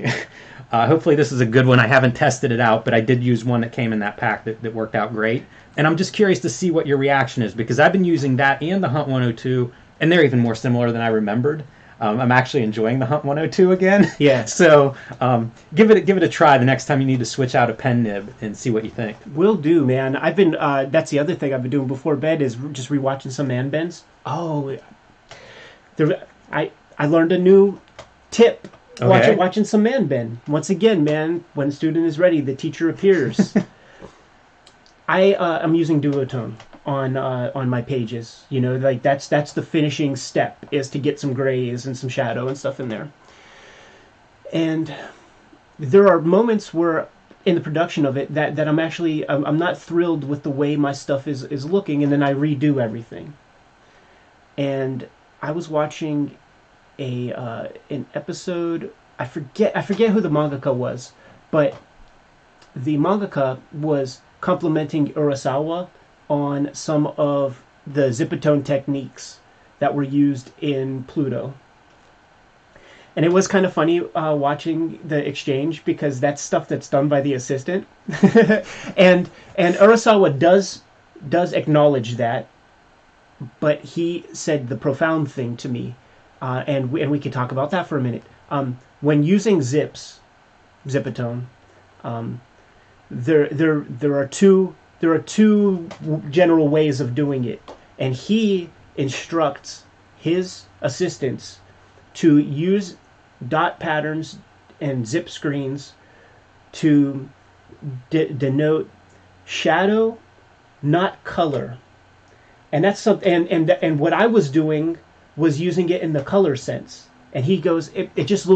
Hopefully this is a good one. I haven't tested it out, but I did use one that came in that pack that worked out great. And I'm just curious to see what your reaction is, because I've been using that and the Hunt 102, and they're even more similar than I remembered. I'm actually enjoying the Hunt 102 again. Yeah. So give it a try the next time you need to switch out a pen nib and see what you think. Will do, man. I've been that's the other thing I've been doing before bed is just rewatching some Man Bends. Oh, I learned a new tip. Okay. Watching some Man Bend. Once again, man, when the student is ready, the teacher appears. I'm using duotone on my pages. That's the finishing step, is to get some grays and some shadow and stuff in there. And there are moments where in the production of it that I'm not thrilled with the way my stuff is looking, and then I redo everything. And I was watching an episode. I forget who the mangaka was, but the mangaka was complimenting Urasawa on some of the zipatone techniques that were used in Pluto. And it was kind of funny watching the exchange, because that's stuff that's done by the assistant. and Urasawa does acknowledge that, but he said the profound thing to me, and we can talk about that for a minute. When using zipatone, there are two general ways of doing it, and he instructs his assistants to use dot patterns and zip screens to denote shadow, not color. And that's something. And what I was doing was using it in the color sense. And he goes, it just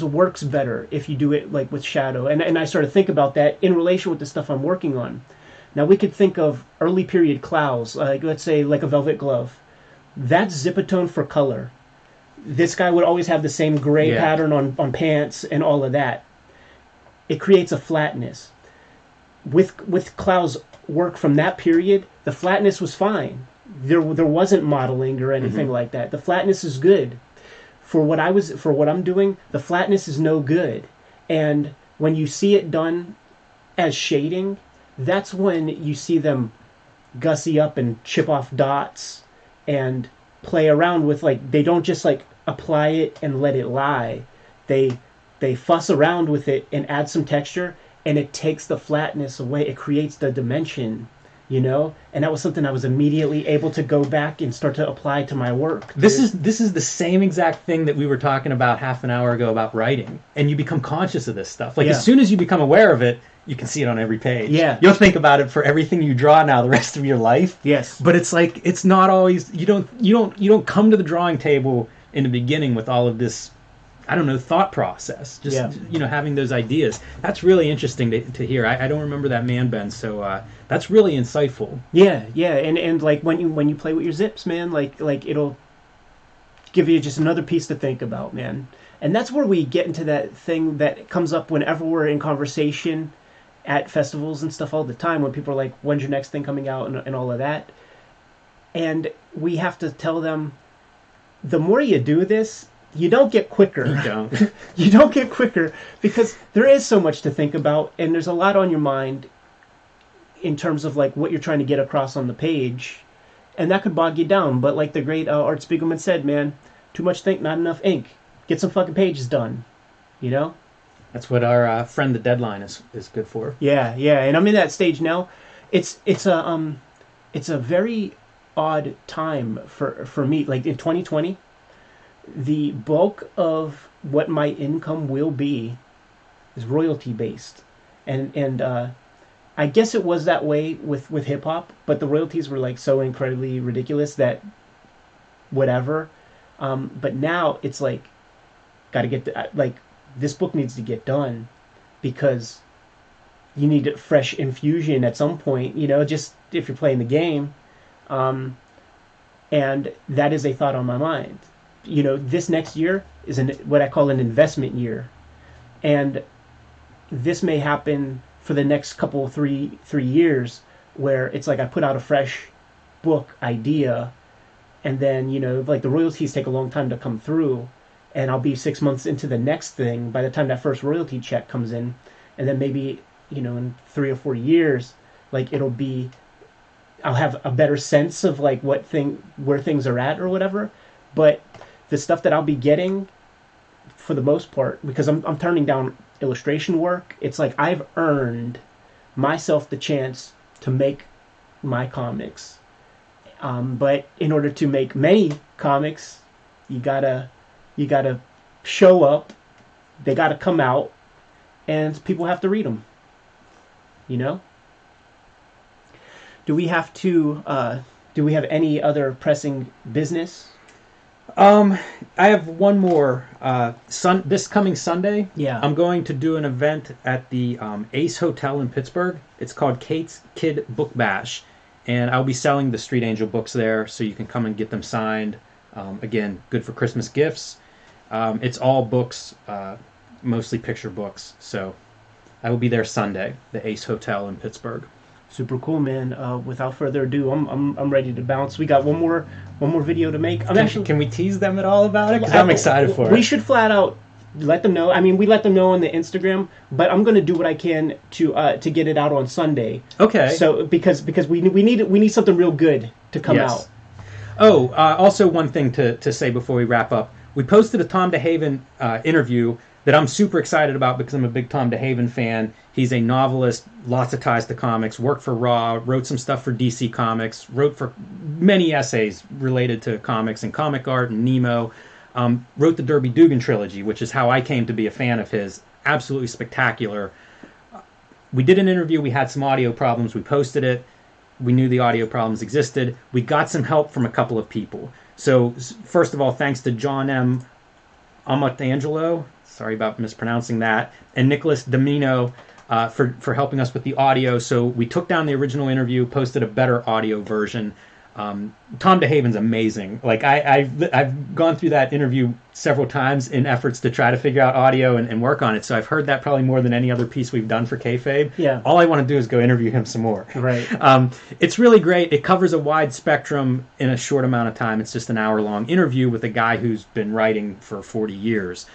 works better if you do it like with shadow. And I started to think about that in relation with the stuff I'm working on. Now we could think of early period clouds, like let's say like a velvet glove. That's zipatone for color. This guy would always have the same gray Yeah. pattern on pants and all of that. It creates a flatness. With Clou's work from that period, the flatness was fine. There wasn't modeling or anything like that. The flatness is good. For what I'm doing, the flatness is no good. And when you see it done as shading, that's when you see them gussy up and chip off dots and play around with, like, they don't just like apply it and let it lie. They fuss around with it and add some texture, and it takes the flatness away. It creates the dimension, you know. And that was something I was immediately able to go back and start to apply to my work. This is the same exact thing that we were talking about half an hour ago about writing, and you become conscious of this stuff. Like, Yeah. as soon as you become aware of it, you can see it on every page. Yeah. You'll think about it for everything you draw now the rest of your life. Yes. But it's like, it's not always, you don't come to the drawing table in the beginning with all of this, I don't know, thought process. Just, Yeah. having those ideas. That's really interesting to hear. I don't remember that man, Ben, so that's really insightful. Yeah, and like when you play with your zips, man, like it'll give you just another piece to think about, man. And that's where we get into that thing that comes up whenever we're in conversation at festivals and stuff all the time, when people are like, when's your next thing coming out, and all of that. And we have to tell them, the more you do this, you don't get quicker. You don't. You don't get quicker, because there is so much to think about, and there's a lot on your mind in terms of like what you're trying to get across on the page, and that could bog you down. But like the great Art Spiegelman said, man, too much think, not enough ink. Get some fucking pages done, you know? That's what our friend the Deadline is good for. Yeah, and I'm in that stage now. It's a very odd time for me. Like in 2020, the bulk of what my income will be is royalty based, and I guess it was that way with hip hop, but the royalties were like so incredibly ridiculous that whatever. But now it's like, gotta get like, this book needs to get done, because you need a fresh infusion at some point, you know, just if you're playing the game. And that is a thought on my mind. You know, this next year is what I call an investment year. And this may happen for the next couple, three years, where it's like I put out a fresh book idea, and then, you know, like the royalties take a long time to come through, and I'll be 6 months into the next thing by the time that first royalty check comes in. And then maybe, you know, in 3 or 4 years, like I'll have a better sense of like where things are at or whatever. But the stuff that I'll be getting, for the most part, because I'm turning down illustration work, it's like I've earned myself the chance to make my comics. But in order to make many comics, you gotta show up. They gotta come out, and people have to read them. You know? Do we have any other pressing business? I have one more. This coming Sunday, Yeah. I'm going to do an event at the Ace Hotel in Pittsburgh. It's called Kate's Kid Book Bash, and I'll be selling the Street Angel books there, so you can come and get them signed. Again, good for Christmas gifts. It's all books, mostly picture books. So I will be there Sunday, the Ace Hotel in Pittsburgh. Super cool, man. Without further ado, I'm ready to bounce. We got one more video to make. Can we tease them at all about it? Because I'm excited for it. We should flat out let them know. I mean, we let them know on the Instagram, but I'm going to do what I can to get it out on Sunday. Okay. So because we need something real good to come out. Oh, also one thing to say before we wrap up. We posted a Tom DeHaven interview that I'm super excited about, because I'm a big Tom DeHaven fan. He's a novelist, lots of ties to comics, worked for Raw, wrote some stuff for DC Comics, wrote for many essays related to comics and comic art and Nemo, wrote the Derby Dugan trilogy, which is how I came to be a fan of his. Absolutely spectacular. We did an interview, we had some audio problems, we posted it, we knew the audio problems existed, we got some help from a couple of people. So first of all, thanks to John M. Amatangelo, sorry about mispronouncing that, and Nicholas Domino for helping us with the audio. So we took down the original interview, posted a better audio version. Tom DeHaven's amazing. Like I've gone through that interview several times in efforts to try to figure out audio and work on it. So I've heard that probably more than any other piece we've done for Kayfabe. Yeah. All I want to do is go interview him some more. Right. It's really great. It covers a wide spectrum in a short amount of time. It's just an hour-long interview with a guy who's been writing for 40 years.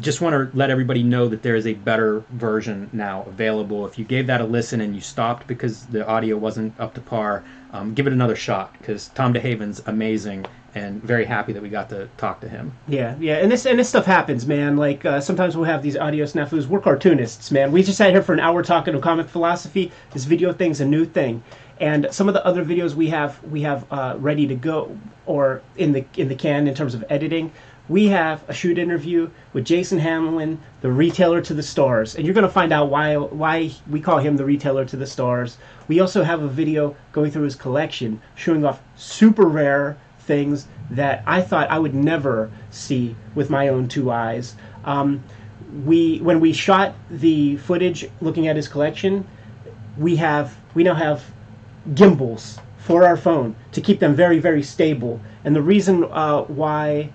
Just want to let everybody know that there is a better version now available. If you gave that a listen and you stopped because the audio wasn't up to par, give it another shot, because Tom DeHaven's amazing, and very happy that we got to talk to him. Yeah, and this stuff happens, man. Like sometimes we'll have these audio snafus. We're cartoonists, man. We just sat here for an hour talking to comic philosophy. This video thing's a new thing, and some of the other videos we have ready to go or in the can in terms of editing. We have a shoot interview with Jason Hamlin, the retailer to the stars, and you're going to find out why we call him the retailer to the stars. We also have a video going through his collection, showing off super rare things that I thought I would never see with my own two eyes. When we shot the footage looking at his collection, we now have gimbals for our phone to keep them very, very stable. And the reason why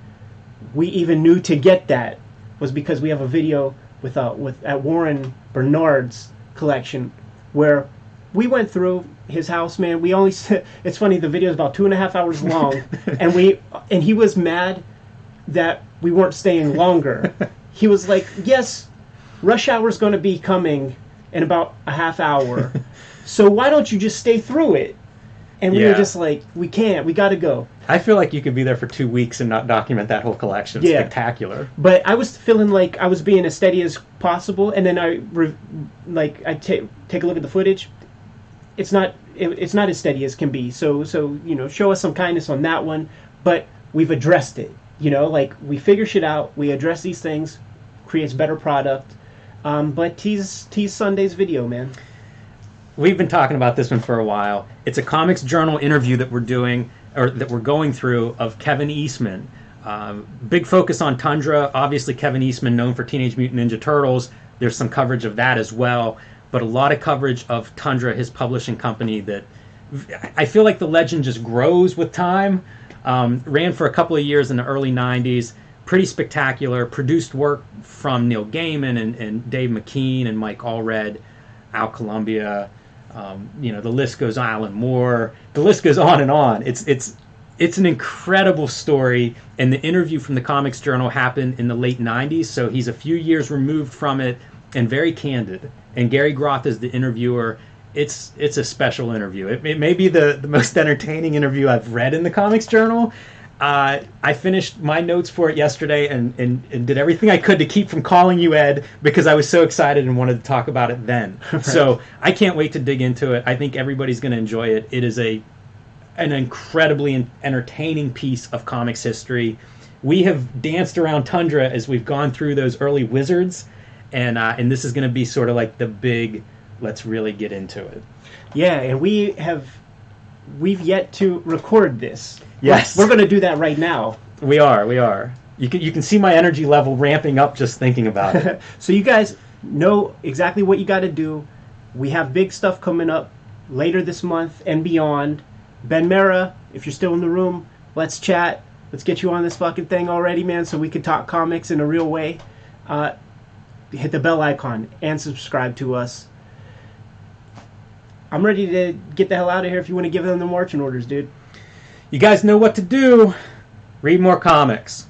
we even knew to get that was because we have a video with at Warren Bernard's collection where we went through his house, man. We only it's funny, the video is about 2.5 hours long, and he was mad that we weren't staying longer. He was like, "Yes, rush hour is going to be coming in about a half hour, so why don't you just stay through it?" And we were just like, "We can't. We got to go." I feel like you could be there for 2 weeks and not document that whole collection. It's spectacular. But I was feeling like I was being as steady as possible, and then I take a look at the footage. It's not as steady as can be. So show us some kindness on that one. But we've addressed it. Like we figure shit out. We address these things, creates better product. But tease Sunday's video, man. We've been talking about this one for a while. It's a Comics Journal interview that we're doing, or that we're going through, of Kevin Eastman. Big focus on Tundra. Obviously, Kevin Eastman, known for Teenage Mutant Ninja Turtles. There's some coverage of that as well, but a lot of coverage of Tundra, his publishing company, that I feel like the legend just grows with time. Ran for a couple of years in the early 90s. Pretty spectacular. Produced work from Neil Gaiman and Dave McKean and Mike Allred, Al Columbia. The list goes on. Alan Moore. The list goes on and on. It's an incredible story, and the interview from the Comics Journal happened in the late 90s, so he's a few years removed from it, and very candid. And Gary Groth is the interviewer. It's a special interview. It may be the most entertaining interview I've read in the Comics Journal. I finished my notes for it yesterday and did everything I could to keep from calling you, Ed, because I was so excited and wanted to talk about it then. Right. So I can't wait to dig into it. I think everybody's going to enjoy it. It is an incredibly entertaining piece of comics history. We have danced around Tundra as we've gone through those early wizards, and this is going to be sort of like the big, let's really get into it. Yeah, and we've yet to record this. Yes. We're going to do that right now. We are. You can see my energy level ramping up just thinking about it. So you guys know exactly what you got to do. We have big stuff coming up later this month and beyond. Ben Mera, if you're still in the room, let's chat. Let's get you on this fucking thing already, man, so we can talk comics in a real way. Hit the bell icon and subscribe to us. I'm ready to get the hell out of here if you want to give them the marching orders, dude. You guys know what to do. Read more comics.